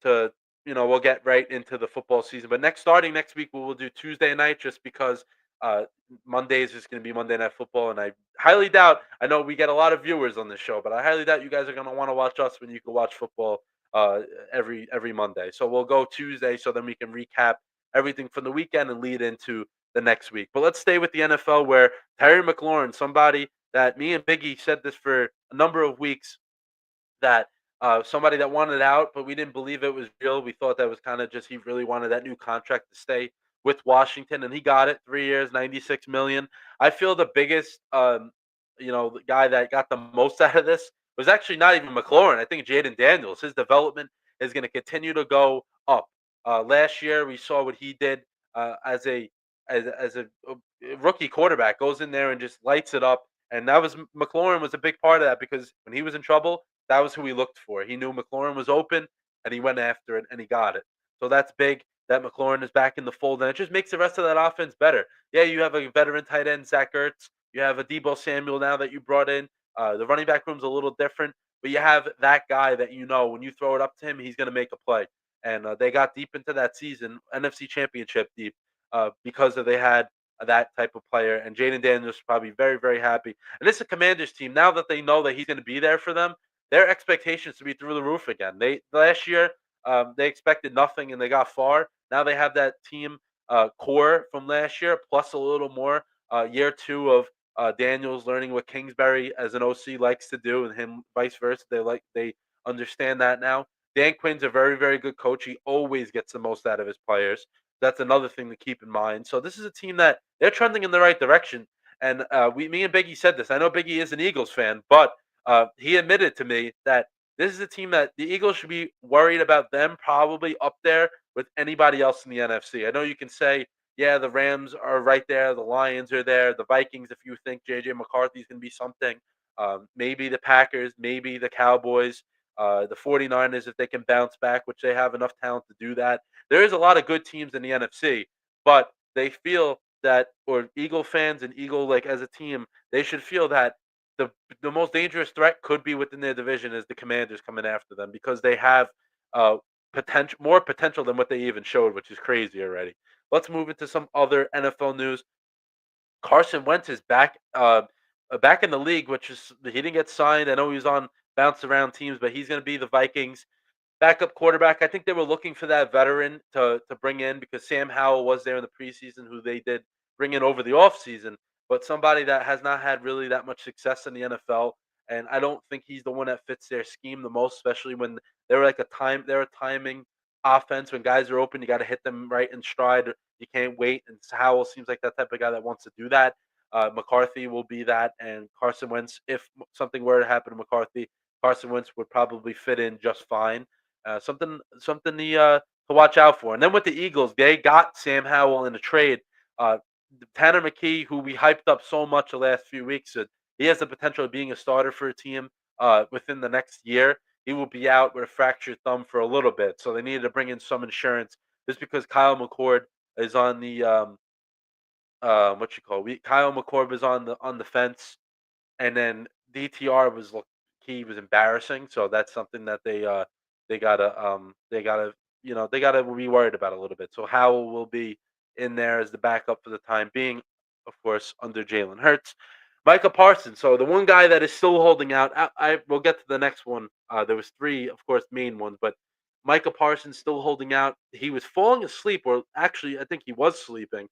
A: to we'll get right into the football season. But starting next week, we will do Tuesday night just because uh, Mondays is going to be Monday Night Football, and I highly doubt. I know we get a lot of viewers on this show, but I highly doubt you guys are going to want to watch us when you can watch football uh, every Monday. So we'll go Tuesday, so then we can recap everything from the weekend and lead into the next week. But let's stay with the NFL, where Terry McLaurin, somebody that me and Biggie said this for a number of weeks, that somebody that wanted out, but we didn't believe it was real. We thought that was kind of just he really wanted that new contract to stay with Washington, and he got it. 3 years, 96 million. I feel the biggest, the guy that got the most out of this was actually not even McLaurin. I think Jaden Daniels. His development is going to continue to go up. Last year, we saw what he did as a rookie quarterback. Goes in there and just lights it up. And that was McLaurin was a big part of that because when he was in trouble, that was who he looked for. He knew McLaurin was open, and he went after it, and he got it. So that's big that McLaurin is back in the fold, and it just makes the rest of that offense better. Yeah, you have a veteran tight end, Zach Ertz. You have a Debo Samuel now that you brought in. The running back room's a little different, but you have that guy that when you throw it up to him, he's going to make a play. And they got deep into that season, NFC Championship deep, because they had that type of player. And Jaden Daniels is probably very, very happy. And this is a Commanders team. Now that they know that he's going to be there for them, their expectations to be through the roof again. They last year they expected nothing and they got far. Now they have that team core from last year plus a little more. Year two of Daniels learning what Kingsbury as an OC likes to do, and him vice versa. They understand that now. Dan Quinn's a very very good coach. He always gets the most out of his players. That's another thing to keep in mind. So this is a team that they're trending in the right direction. And me and Biggie said this. I know Biggie is an Eagles fan, but he admitted to me that this is a team that the Eagles should be worried about them probably up there with anybody else in the NFC. I know you can say, yeah, the Rams are right there, the Lions are there, the Vikings, if you think JJ McCarthy's going to be something, maybe the Packers, maybe the Cowboys, the 49ers, if they can bounce back, which they have enough talent to do that. There is a lot of good teams in the NFC, but they feel that, or Eagle fans and Eagle, like as a team, they should feel that the the most dangerous threat could be within their division is the Commanders coming after them because they have uh more potential than what they even showed, which is crazy already. Let's move into some other NFL news. Carson Wentz is back in the league, which is he didn't get signed. I know he was on bounce around teams, but he's going to be the Vikings backup quarterback. I think they were looking for that veteran to bring in because Sam Howell was there in the preseason, who they did bring in over the offseason, but somebody that has not had really that much success in the NFL. And I don't think he's the one that fits their scheme the most, especially when they're a timing offense. When guys are open, you got to hit them right in stride. You can't wait. And Howell seems like that type of guy that wants to do that. McCarthy will be that, and Carson Wentz. If something were to happen to McCarthy, Carson Wentz would probably fit in just fine. Something to watch out for. And then with the Eagles, they got Sam Howell in a trade. Uh, Tanner McKee, who we hyped up so much the last few weeks, he has the potential of being a starter for a team within the next year. He will be out with a fractured thumb for a little bit, so they needed to bring in some insurance. Just because Kyle McCord is on the what you call Kyle McCord is on the fence and then DTR he was embarrassing. So that's something that they gotta they gotta be worried about a little bit. So Howell will be in there as the backup for the time being, of course, under Jalen Hurts. Micah Parsons. So the one guy that is still holding out. I will get to the next one. There was three, of course, main ones, but Micah Parsons still holding out. He was falling asleep, or actually, I think he was sleeping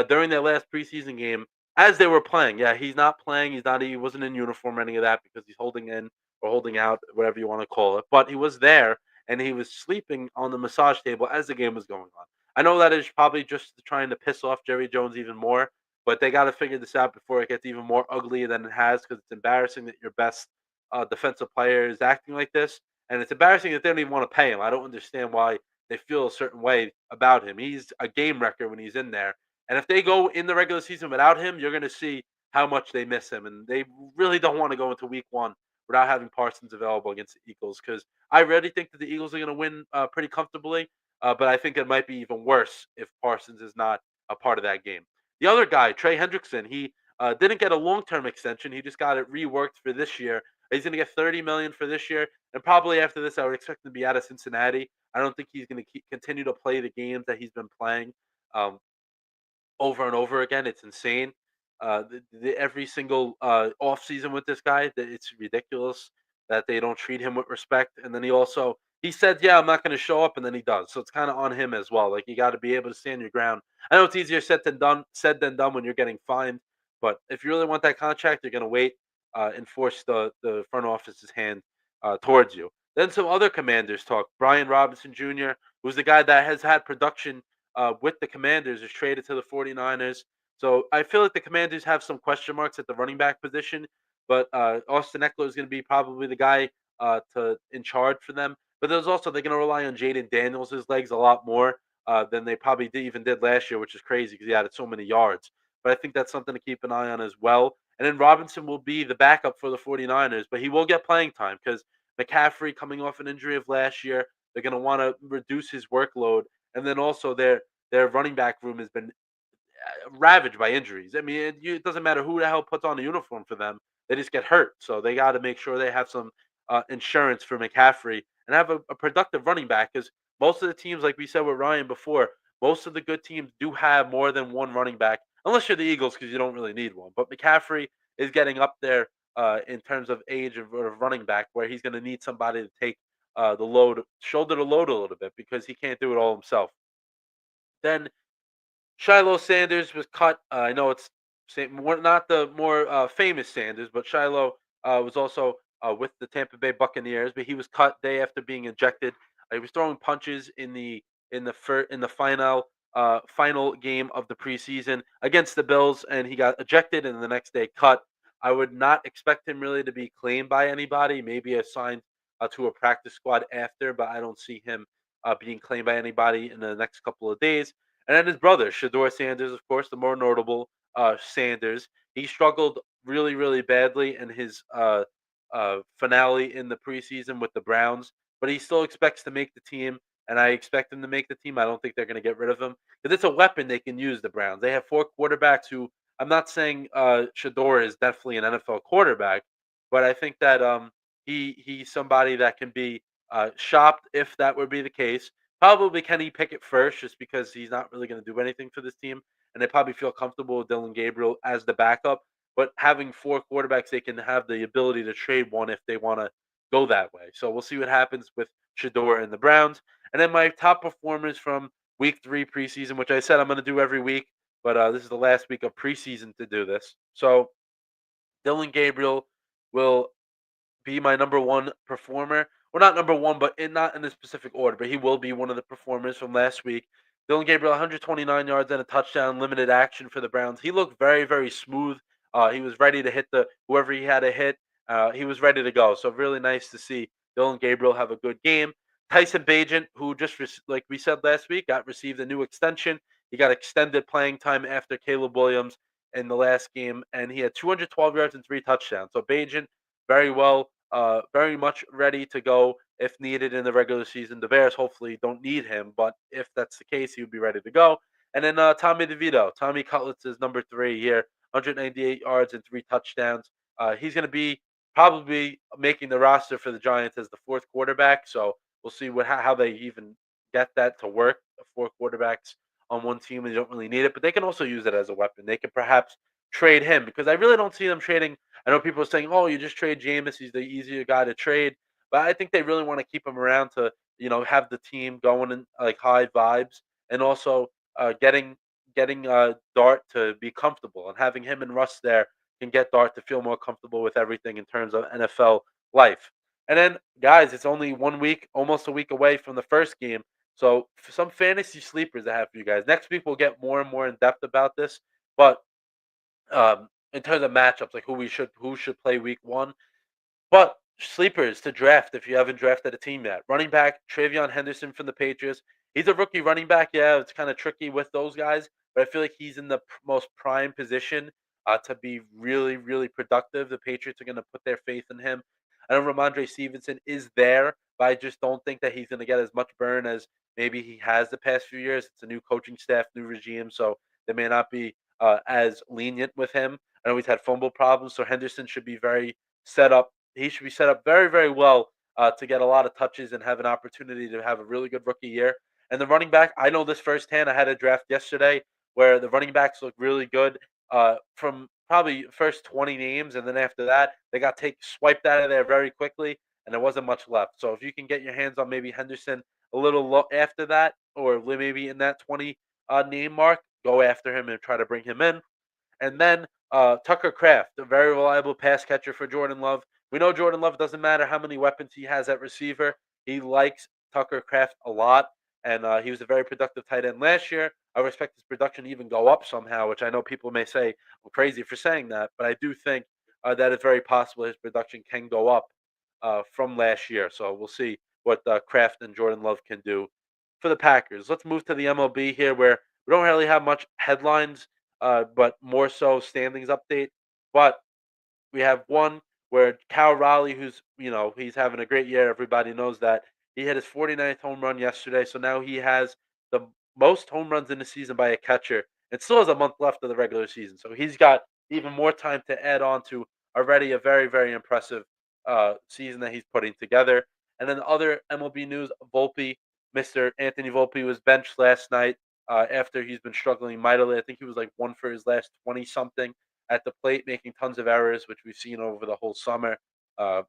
A: during their last preseason game as they were playing. Yeah, he's not playing. He's not. He wasn't in uniform or any of that because he's holding in or holding out, whatever you want to call it. But he was there and he was sleeping on the massage table as the game was going on. I know that is probably just trying to piss off Jerry Jones even more, but they got to figure this out before it gets even more ugly than it has because it's embarrassing that your best defensive player is acting like this, and it's embarrassing that they don't even want to pay him. I don't understand why they feel a certain way about him. He's a game wrecker when he's in there, and if they go in the regular season without him, you're going to see how much they miss him, and they really don't want to go into Week 1 without having Parsons available against the Eagles because I really think that the Eagles are going to win pretty comfortably. But I think it might be even worse if Parsons is not a part of that game. The other guy, Trey Hendrickson, he didn't get a long-term extension. He just got it reworked for this year. He's going to get 30 million for this year, and probably after this, I would expect him to be out of Cincinnati. I don't think he's going to continue to play the games that he's been playing. Over and over again. It's insane. Every single off season with this guy, it's ridiculous that they don't treat him with respect. And then he said, "Yeah, I'm not going to show up," and then he does. So it's kind of on him as well. Like you got to be able to stand your ground. I know it's easier said than done when you're getting fined. But if you really want that contract, you're going to wait and force the front office's hand towards you. Then some other commanders talk. Brian Robinson Jr., who's the guy that has had production with the Commanders, is traded to the 49ers. So I feel like the Commanders have some question marks at the running back position, but Austin Eckler is going to be probably the guy to in charge for them. But there's also they're going to rely on Jaden Daniels' legs a lot more than they probably even did last year, which is crazy because he added so many yards. But I think that's something to keep an eye on as well. And then Robinson will be the backup for the 49ers, but he will get playing time because McCaffrey coming off an injury of last year, they're going to want to reduce his workload, and then also their running back room has been ravaged by injuries. I mean, it doesn't matter who the hell puts on a uniform for them; they just get hurt. So they got to make sure they have some insurance for McCaffrey and have a productive running back. Because most of the teams, like we said with Ryan before, most of the good teams do have more than one running back, unless you're the Eagles, because you don't really need one. But McCaffrey is getting up there in terms of age of running back, where he's going to need somebody to take the load, shoulder the load a little bit, because he can't do it all himself. Then Shiloh Sanders was cut. I know it's not the more famous Sanders, but Shiloh was also with the Tampa Bay Buccaneers. But he was cut day after being ejected. He was throwing punches in the final game of the preseason against the Bills, and he got ejected, and the next day cut. I would not expect him really to be claimed by anybody. Maybe assigned to a practice squad after, but I don't see him being claimed by anybody in the next couple of days. And then his brother, Shador Sanders, of course, the more notable Sanders. He struggled really, really badly in his finale in the preseason with the Browns, but he still expects to make the team, and I expect him to make the team. I don't think they're going to get rid of him because it's a weapon they can use, the Browns. They have four quarterbacks who I'm not saying Shador is definitely an NFL quarterback, but I think that he's somebody that can be shopped if that would be the case. Probably Kenny Pickett first, just because he's not really going to do anything for this team, and they probably feel comfortable with Dylan Gabriel as the backup. But having four quarterbacks, they can have the ability to trade one if they want to go that way. So we'll see what happens with Shador and the Browns. And then my top performers from Week 3 preseason, which I said I'm going to do every week, but this is the last week of preseason to do this. So Dylan Gabriel will be my number one performer. Well, not number one, but not in a specific order. But he will be one of the performers from last week. Dylan Gabriel, 129 yards and a touchdown, limited action for the Browns. He looked very, very smooth. He was ready to hit whoever he had to hit. He was ready to go. So really nice to see Dylan Gabriel have a good game. Tyson Bagent, who just like we said last week, received a new extension. He got extended playing time after Caleb Williams in the last game, and he had 212 yards and three touchdowns. So Bagent very well, very much ready to go if needed in the regular season. The Bears hopefully don't need him, but if that's the case, he would be ready to go. And then Tommy DeVito, Tommy Cutlets is number 3 here, 198 yards and 3 touchdowns. He's going to be probably making the roster for the Giants as the fourth quarterback. So we'll see how they even get that to work. The four quarterbacks on one team, and they don't really need it, but they can also use it as a weapon. They could perhaps trade him because I really don't see them trading. I know people are saying, "Oh, you just trade Jameis; he's the easier guy to trade," but I think they really want to keep him around to have the team going in like high vibes, and also getting Dart to be comfortable, and having him and Russ there can get Dart to feel more comfortable with everything in terms of NFL life. And then, guys, it's only 1 week, almost a week away from the first game. So, for some fantasy sleepers I have for you guys. Next week, we'll get more and more in depth about this. But in terms of matchups, like who should play week one, but sleepers to draft if you haven't drafted a team yet. Running back Travion Henderson from the Patriots. He's a rookie running back. Yeah, it's kind of tricky with those guys, but I feel like he's in the most prime position to be really, really productive. The Patriots are going to put their faith in him. I know Ramondre Stevenson is there, but I just don't think that he's going to get as much burn as maybe he has the past few years. It's a new coaching staff, new regime, so they may not be as lenient with him. I know he's had fumble problems, so Henderson should be very set up. He should be set up very, very well to get a lot of touches and have an opportunity to have a really good rookie year. And the running back, I know this firsthand. I had a draft yesterday where the running backs look really good from probably first 20 names, and then after that, they got swiped out of there very quickly, and there wasn't much left. So if you can get your hands on maybe Henderson a little after that, or maybe in that 20 name mark, go after him and try to bring him in. And then Tucker Kraft, a very reliable pass catcher for Jordan Love. We know Jordan Love doesn't matter how many weapons he has at receiver. He likes Tucker Kraft a lot, and he was a very productive tight end last year. I would expect his production to even go up somehow, which I know people may say I'm crazy for saying that, but I do think that it's very possible his production can go up from last year. So we'll see what Kraft and Jordan Love can do for the Packers. Let's move to the MLB here, where we don't really have much headlines but more so standings update. But we have one where Cal Raleigh, who's he's having a great year. Everybody knows that he hit his 49th home run yesterday, so now he has the most home runs in the season by a catcher. It still has a month left of the regular season, so he's got even more time to add on to already a very, very impressive season that he's putting together. And then the other MLB news: Volpe, Mr. Anthony Volpe, was benched last night after he's been struggling mightily. I think he was like one for his last 20 something at the plate, making tons of errors, which we've seen over the whole summer. Uh,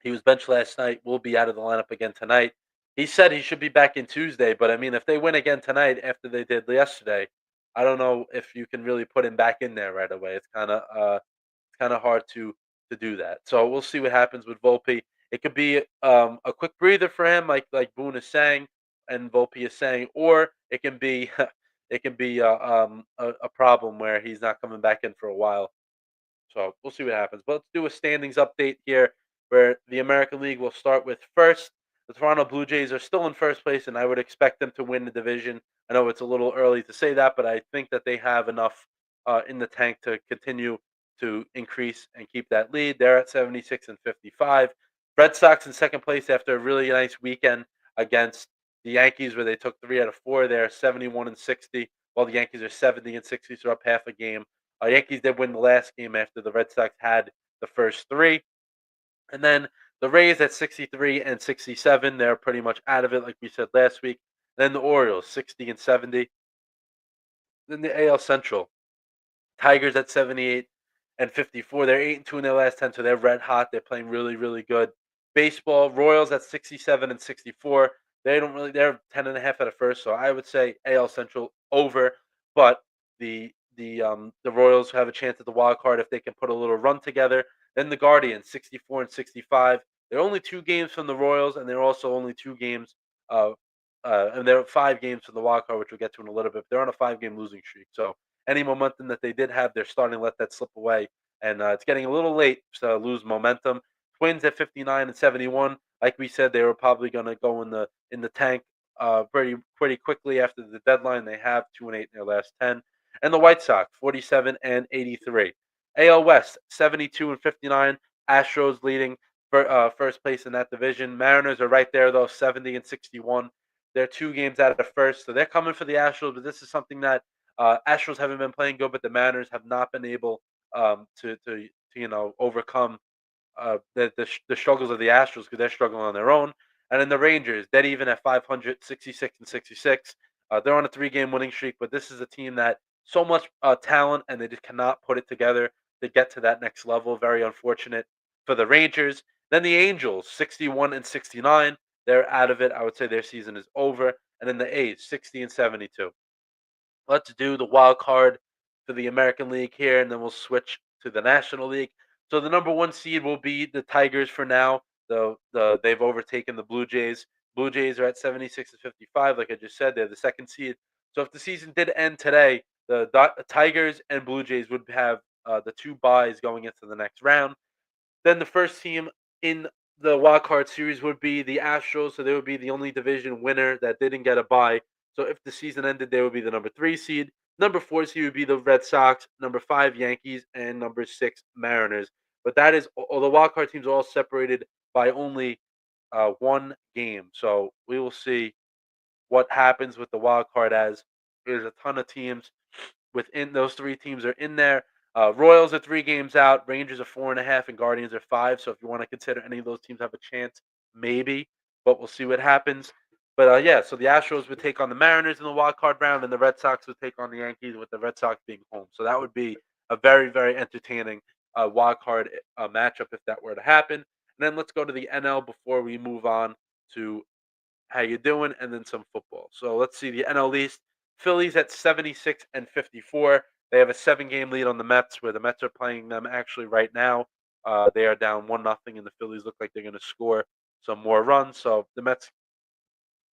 A: he was benched last night. Will be out of the lineup again tonight. He said he should be back in Tuesday, but I mean, if they win again tonight after they did yesterday, I don't know if you can really put him back in there right away. It's kind of hard to do that. So we'll see what happens with Volpe. It could be a quick breather for him, like Boone is saying, and Volpe is saying, or it can be it can be a problem where he's not coming back in for a while. So we'll see what happens. But let's do a standings update here, where the American League will start with first. The Toronto Blue Jays are still in first place, and I would expect them to win the division. I know it's a little early to say that, but I think that they have enough in the tank to continue to increase and keep that lead. They're at 76 and 55. Red Sox in second place after a really nice weekend against the Yankees, where they took 3 out of 4. They're 71 and 60, while the Yankees are 70 and 60, so up half a game. Yankees did win the last game after the Red Sox had the first three. And then the Rays at 63 and 67. They're pretty much out of it, like we said last week. Then the Orioles, 60 and 70. Then the AL Central, Tigers at 78 and 54. They're 8-2 in their last 10, so they're red hot. They're playing really, really good baseball. Royals at 67 and 64. They're 10.5 out of first, so I would say AL Central over. But the Royals have a chance at the wild card if they can put a little run together. Then the Guardians, 64 and 65. They're only 2 games from the Royals, and they're also only 2 games uh, and they're 5 games from the wild card, which we'll get to in a little bit. They're on a 5 game losing streak, so any momentum that they did have, they're starting to let that slip away, and it's getting a little late to lose momentum. Twins at 59 and 71. Like we said, they were probably going to go in the tank pretty quickly after the deadline. They have 2-8 in their last 10, and the White Sox 47 and 83. AL West 72 and 59. Astros leading for first place in that division. Mariners are right there though, 70 and 61. They're 2 games out of first, so they're coming for the Astros. But this is something that Astros haven't been playing good, but the Mariners have not been able to overcome the struggles of the Astros because they're struggling on their own. And then the Rangers, dead even at 500, 66 and 66. They're on a 3-game winning streak, but this is a team that so much talent and they just cannot put it together to get to that next level. Very unfortunate for the Rangers. Then the Angels, 61 and 69. They're out of it. I would say their season is over. And then the A's, 60 and 72. Let's do the wild card for the American League here, and then we'll switch to the National League. So the number one seed will be the Tigers for now. They've overtaken the Blue Jays. Blue Jays are at 76 and 55. Like I just said, they're the second seed. So if the season did end today, the Tigers and Blue Jays would have the two byes going into the next round. Then the first team in the wild card series would be the Astros, so they would be the only division winner that didn't get a bye. So if the season ended, they would be the number 3 seed. Number 4 seed would be the Red Sox, number 5 Yankees, and number 6 Mariners. But that is all the wild card teams are all separated by only 1 game. So we will see what happens with the wild card as there's a ton of teams within those 3 teams are in there. Royals are 3 games out, Rangers are 4.5, and Guardians are 5. So if you want to consider any of those teams have a chance, maybe, but we'll see what happens. But yeah, so the Astros would take on the Mariners in the wild card round, and the Red Sox would take on the Yankees, with the Red Sox being home. So that would be a very, very entertaining wild card matchup if that were to happen. And then let's go to the NL before we move on to how you doing, and then some football. So let's see the NL East. Phillies at 76 and 54. They have a 7-game lead on the Mets, where the Mets are playing them actually right now. They are down 1-0, and the Phillies look like they're going to score some more runs. So the Mets,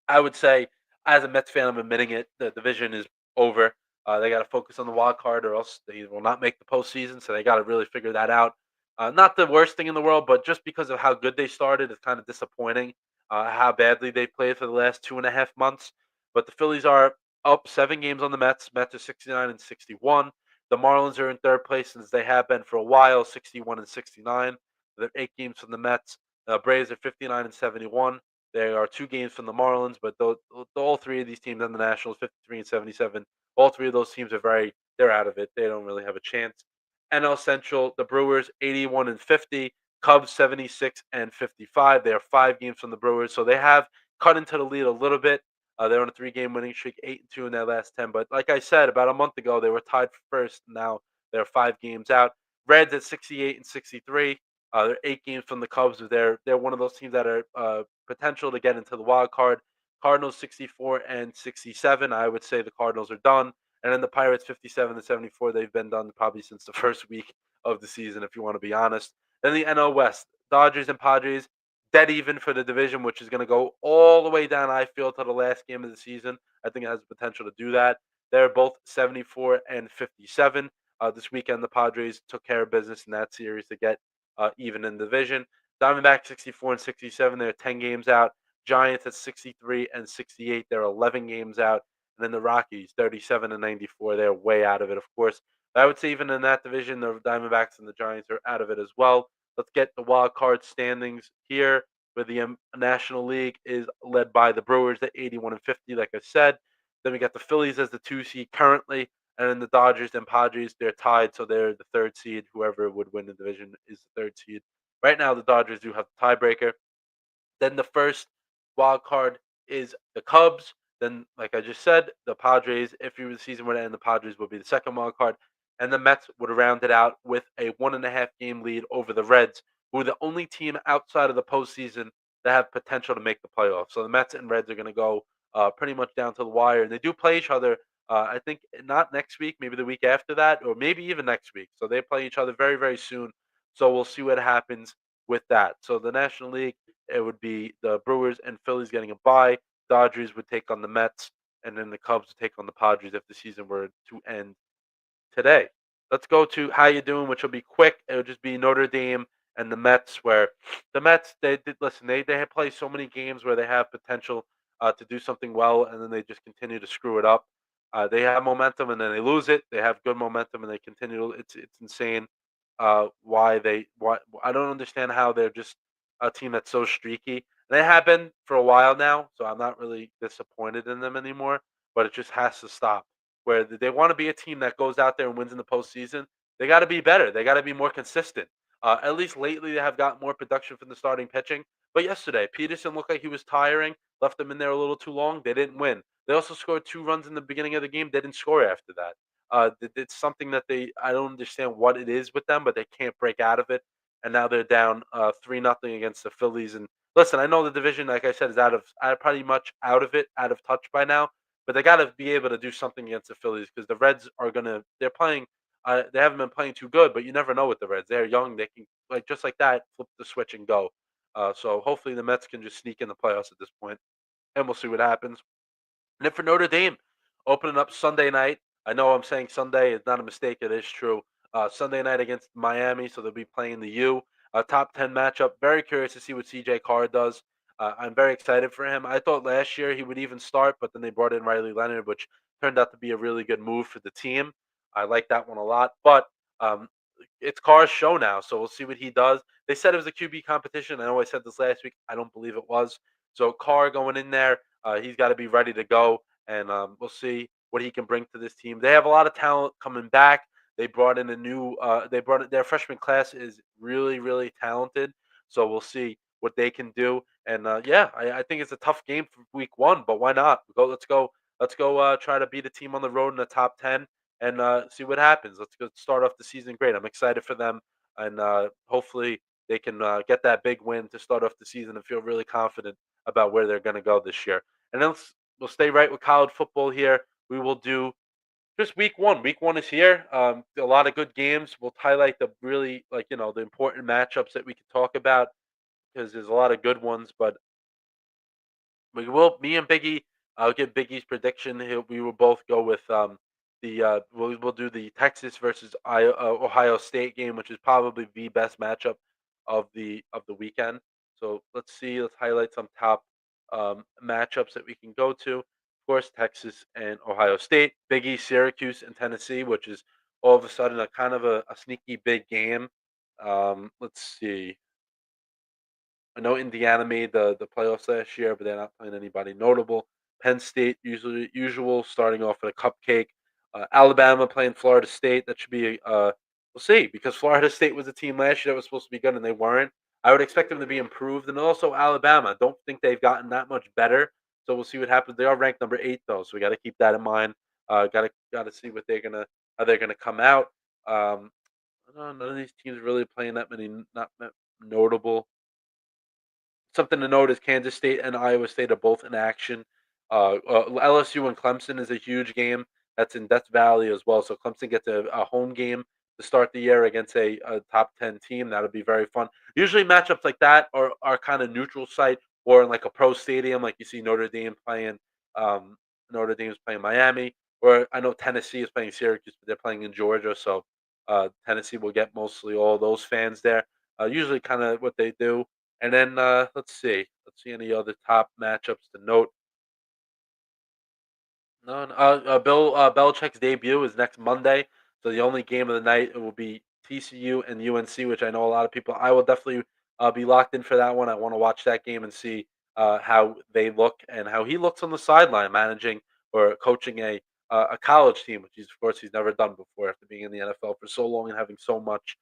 A: I would say, as a Mets fan, I'm admitting it. The division is over. They got to focus on the wild card, or else they will not make the postseason. So they got to really figure that out. Not the worst thing in the world, but just because of how good they started, it's kind of disappointing how badly they played for the last 2.5 months. But the Phillies are up 7 games on the Mets. Mets are 69 and 61. The Marlins are in third place as they have been for a while, 61 and 69. They're 8 games from the Mets. Braves are 59 and 71. There are 2 games from the Marlins, but all 3 of these teams and the Nationals, 53 and 77. All 3 of those teams they're out of it. They don't really have a chance. NL Central, the Brewers, 81 and 50. Cubs, 76 and 55. They are 5 games from the Brewers, so they have cut into the lead a little bit. They're on a 3-game winning streak, 8 and 2 in their last 10. But like I said, about a month ago, they were tied for first. Now they're 5 games out. Reds at 68 and 63. They're 8 games from the Cubs. They're one of those teams that are potential to get into the wild card. Cardinals 64 and 67. I would say the Cardinals are done. And then the Pirates 57 and 74. They've been done probably since the first week of the season, if you want to be honest. Then the NL West, Dodgers and Padres, dead even for the division, which is going to go all the way down, I feel, to the last game of the season. I think it has the potential to do that. They're both 74 and 57. This weekend, the Padres took care of business in that series to get even in the division. Diamondbacks 64 and 67. They're 10 games out. Giants at 63 and 68. They're 11 games out. And then the Rockies 37 and 94. They're way out of it, of course. But I would say even in that division, the Diamondbacks and the Giants are out of it as well. Let's get the wild card standings here. Where the National League is led by the Brewers at 81 and 50, like I said. Then we got the Phillies as the 2 seed currently, and then the Dodgers and Padres, they're tied, so they're the 3rd seed. Whoever would win the division is the 3rd seed. Right now, the Dodgers do have the tiebreaker. Then the first wild card is the Cubs. Then, like I just said, the Padres. If the season were to end, the Padres would be the second wild card, and the Mets would round it out with a 1.5 game lead over the Reds, who are the only team outside of the postseason that have potential to make the playoffs. So the Mets and Reds are going to go pretty much down to the wire, and they do play each other. I think not next week, maybe the week after that, or maybe even next week. So they play each other very, very soon. So we'll see what happens with that. So the National League, it would be the Brewers and Phillies getting a bye. Dodgers would take on the Mets, and then the Cubs would take on the Padres if the season were to end today. Let's go to how you doing, which will be quick. It'll just be Notre Dame and the Mets, where the Mets they did listen. They have played so many games where they have potential to do something well, and then they just continue to screw it up. They have momentum and then they lose it. They have good momentum and they continue. It's insane. Why I don't understand how they're just a team that's so streaky. They have been for a while now, so I'm not really disappointed in them anymore. But it just has to stop where they want to be a team that goes out there and wins in the postseason. they got to be better. They got to be more consistent. At least lately, they have got more production from the starting pitching. But yesterday, Peterson looked like he was tiring, left them in there a little too long. They didn't win. They also scored 2 runs in the beginning of the game. They didn't score after that. It's something that I don't understand what it is with them, but they can't break out of it. And now they're down 3-0 against the Phillies. And listen, I know the division, like I said, is pretty much out of it, out of touch by now. But they got to be able to do something against the Phillies because the Reds are gonna. They're playing. They haven't been playing too good, but you never know with the Reds. They're young. They can like just like that flip the switch and go. So hopefully the Mets can just sneak in the playoffs at this point, and we'll see what happens. And then for Notre Dame, opening up Sunday night. I know I'm saying Sunday is not a mistake. It is true. Sunday night against Miami, so they'll be playing the U. A top 10 matchup. Very curious to see what CJ Carr does. I'm very excited for him. I thought last year he would even start, but then they brought in Riley Leonard, which turned out to be a really good move for the team. I like that one a lot. But um, it's Carr's show now, so we'll see what he does. They said it was a QB competition. I know I said this last week. I don't believe it was. So Carr going in there, he's got to be ready to go, and we'll see what he can bring to this team. They have a lot of talent coming back. They brought in a new. They brought their freshman class is really really talented. So we'll see what they can do. And yeah, I think it's a tough game for week one, but why not? Go. Let's go. Let's go. Try to beat a team on the road in the top 10 and see what happens. Let's go start off the season great. I'm excited for them, and hopefully they can get that big win to start off the season and feel really confident about where they're going to go this year. And then we'll stay right with college football here. We will do just week one. Week one is here. A lot of good games. We'll highlight the really the important matchups that we can talk about because there's a lot of good ones. But we will. Me and Biggie. I'll give Biggie's prediction. We will both go with we'll do the Texas versus Ohio State game, which is probably the best matchup of the weekend. So let's see. Let's highlight some top matchups that we can go to. Of course, Texas and Ohio State. Biggie, Syracuse, and Tennessee, which is all of a sudden a kind of a sneaky big game. Let's see. I know Indiana made the playoffs last year, but they're not playing anybody notable. Penn State usual starting off with a cupcake. Alabama playing Florida State. That should be we'll see because Florida State was a team last year that was supposed to be good and they weren't. I would expect them to be improved, and also Alabama. Don't think they've gotten that much better. So we'll see what happens. They are ranked number 8 though, so we got to keep that in mind. Got to see what they're gonna how they're gonna come out. None of these teams really playing that many not notable. Something to note is Kansas State and Iowa State are both in action. LSU and Clemson is a huge game. That's in Death Valley as well. So Clemson gets a home game to start the year against a top 10 team. That'll be very fun. Usually matchups like that are kind of neutral site or in like a pro stadium, like you see um, Notre Dame's playing Miami, or I know Tennessee is playing Syracuse, but they're playing in Georgia. So Tennessee will get mostly all those fans there. Usually kind of what they do. And then let's see. Let's see any other top matchups to note. No, no Bill Belichick's debut is next Monday, so the only game of the night it will be TCU and UNC, which I know a lot of people. I will definitely be locked in for that one. I want to watch that game and see how they look and how he looks on the sideline, managing or coaching a college team, which of course he's never done before after being in the NFL for so long and having so much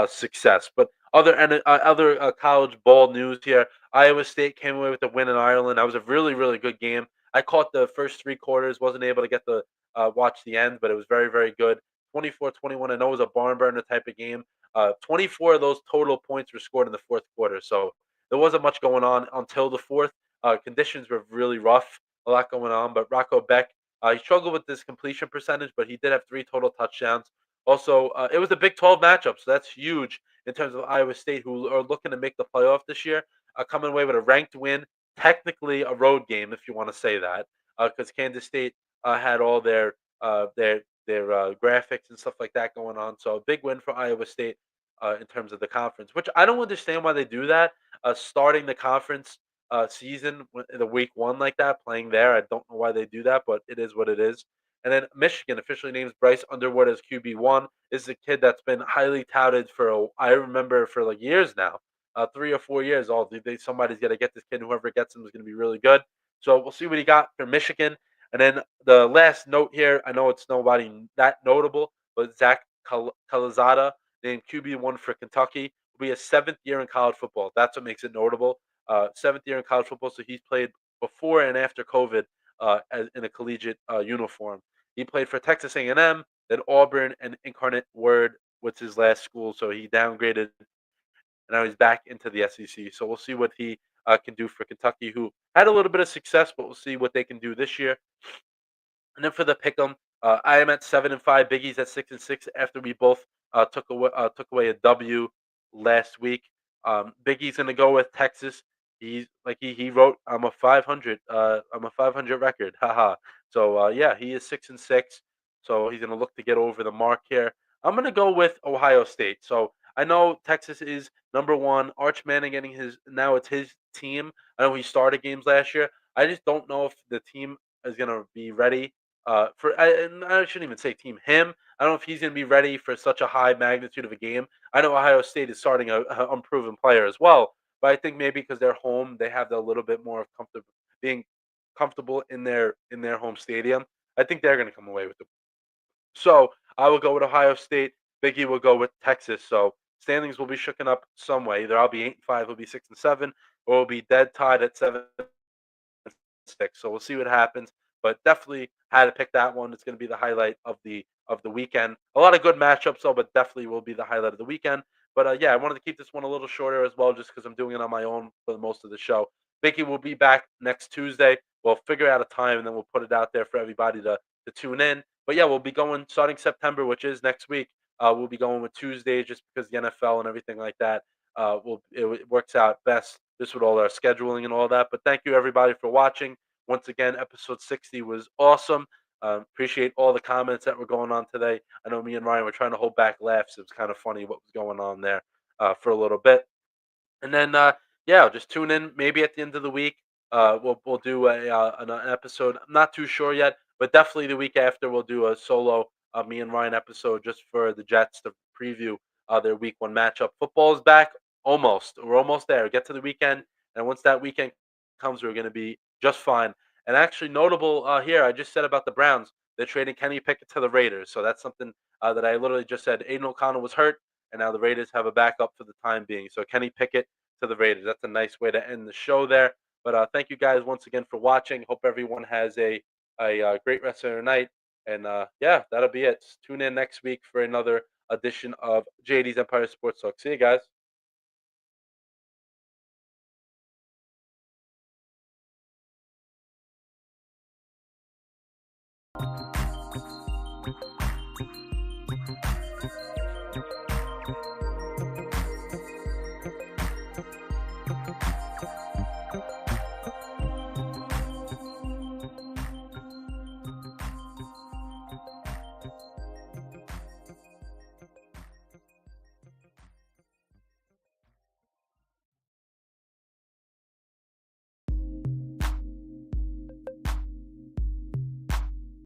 A: success. But other college ball news here. Iowa State came away with a win in Ireland. That was a really really good game. I caught the first 3 quarters, wasn't able to get the watch the end, but it was very, very good. 24-21. I know it was a barn burner type of game. 24 of those total points were scored in the fourth quarter, so there wasn't much going on until the fourth. Conditions were really rough, a lot going on. But Rocco Beck, he struggled with this completion percentage, but he did have 3 total touchdowns. Also, it was a Big 12 matchup, so that's huge in terms of Iowa State, who are looking to make the playoff this year, coming away with a ranked win, technically a road game, if you want to say that, because Kansas State had all their graphics and stuff like that going on. So a big win for Iowa State in terms of the conference, which I don't understand why they do that. Starting the conference season in the week one like that, playing there, I don't know why they do that, but it is what it is. And then Michigan officially names Bryce Underwood as QB1. This is a kid that's been highly touted I remember for like years now, 3 or 4 years. Oh, somebody's gonna get this kid. Whoever gets him is gonna be really good. So we'll see what he got for Michigan. And then the last note here, I know it's nobody that notable, but Zach Calzada, named QB1 for Kentucky. Will be his 7th year in college football. That's what makes it notable. 7th year in college football, so he's played before and after COVID in a collegiate uniform. He played for Texas A&M, then Auburn, and Incarnate Word was his last school. So he downgraded, and now he's back into the SEC. So we'll see what he can do for Kentucky, who had a little bit of success, but we'll see what they can do this year. And then for the pick'em, I am at 7-5. Biggie's at 6-6 after we both took away a W last week. Biggie's gonna go with Texas. He's like he wrote, I'm a 500 record. Haha. So yeah, he is 6-6. So he's gonna look to get over the mark here. I'm gonna go with Ohio State. So I know Texas is number one. Arch Manning getting his now it's his team. I know he started games last year. I just don't know if the team is gonna be ready and I shouldn't even say team him. I don't know if he's going to be ready for such a high magnitude of a game. I know Ohio State is starting a unproven player as well, but I think maybe because they're home, they have a little bit more of being comfortable in their home stadium. I think they're going to come away with it. So I will go with Ohio State. Biggie will go with Texas. So standings will be shooken up some way. Either I'll be 8-5, he'll be 6-7, or we'll be dead tied at 7-6. So we'll see what happens. But definitely had to pick that one. It's going to be the highlight of the weekend. A lot of good matchups, though, but definitely will be the highlight of the weekend. But yeah, I wanted to keep this one a little shorter as well, just because I'm doing it on my own for most of the show. Vicky will be back next Tuesday. We'll figure out a time and then we'll put it out there for everybody to tune in. But yeah, we'll be going starting September, which is next week. We'll be going with Tuesdays just because the NFL and everything like that. It works out best just with all our scheduling and all that. But thank you everybody for watching. Once again, episode 60 was awesome. Appreciate all the comments that were going on today. I know me and Ryan were trying to hold back laughs. It was kind of funny what was going on there for a little bit. And then yeah, just tune in. Maybe at the end of the week, we'll do an episode. I'm not too sure yet, but definitely the week after we'll do a solo me and Ryan episode just for the Jets to preview their week 1 matchup. Football is back almost. We're almost there. Get to the weekend, and once that weekend comes, we're going to be just fine. And actually, notable here, I just said about the Browns. They're trading Kenny Pickett to the Raiders, so that's something that I literally just said. Aiden O'Connell was hurt, and now the Raiders have a backup for the time being. So Kenny Pickett to the Raiders. That's a nice way to end the show there. But thank you guys once again for watching. Hope everyone has a great rest of their night. And yeah, that'll be it. Tune in next week for another edition of JD's Empire Sports Talk. See you guys.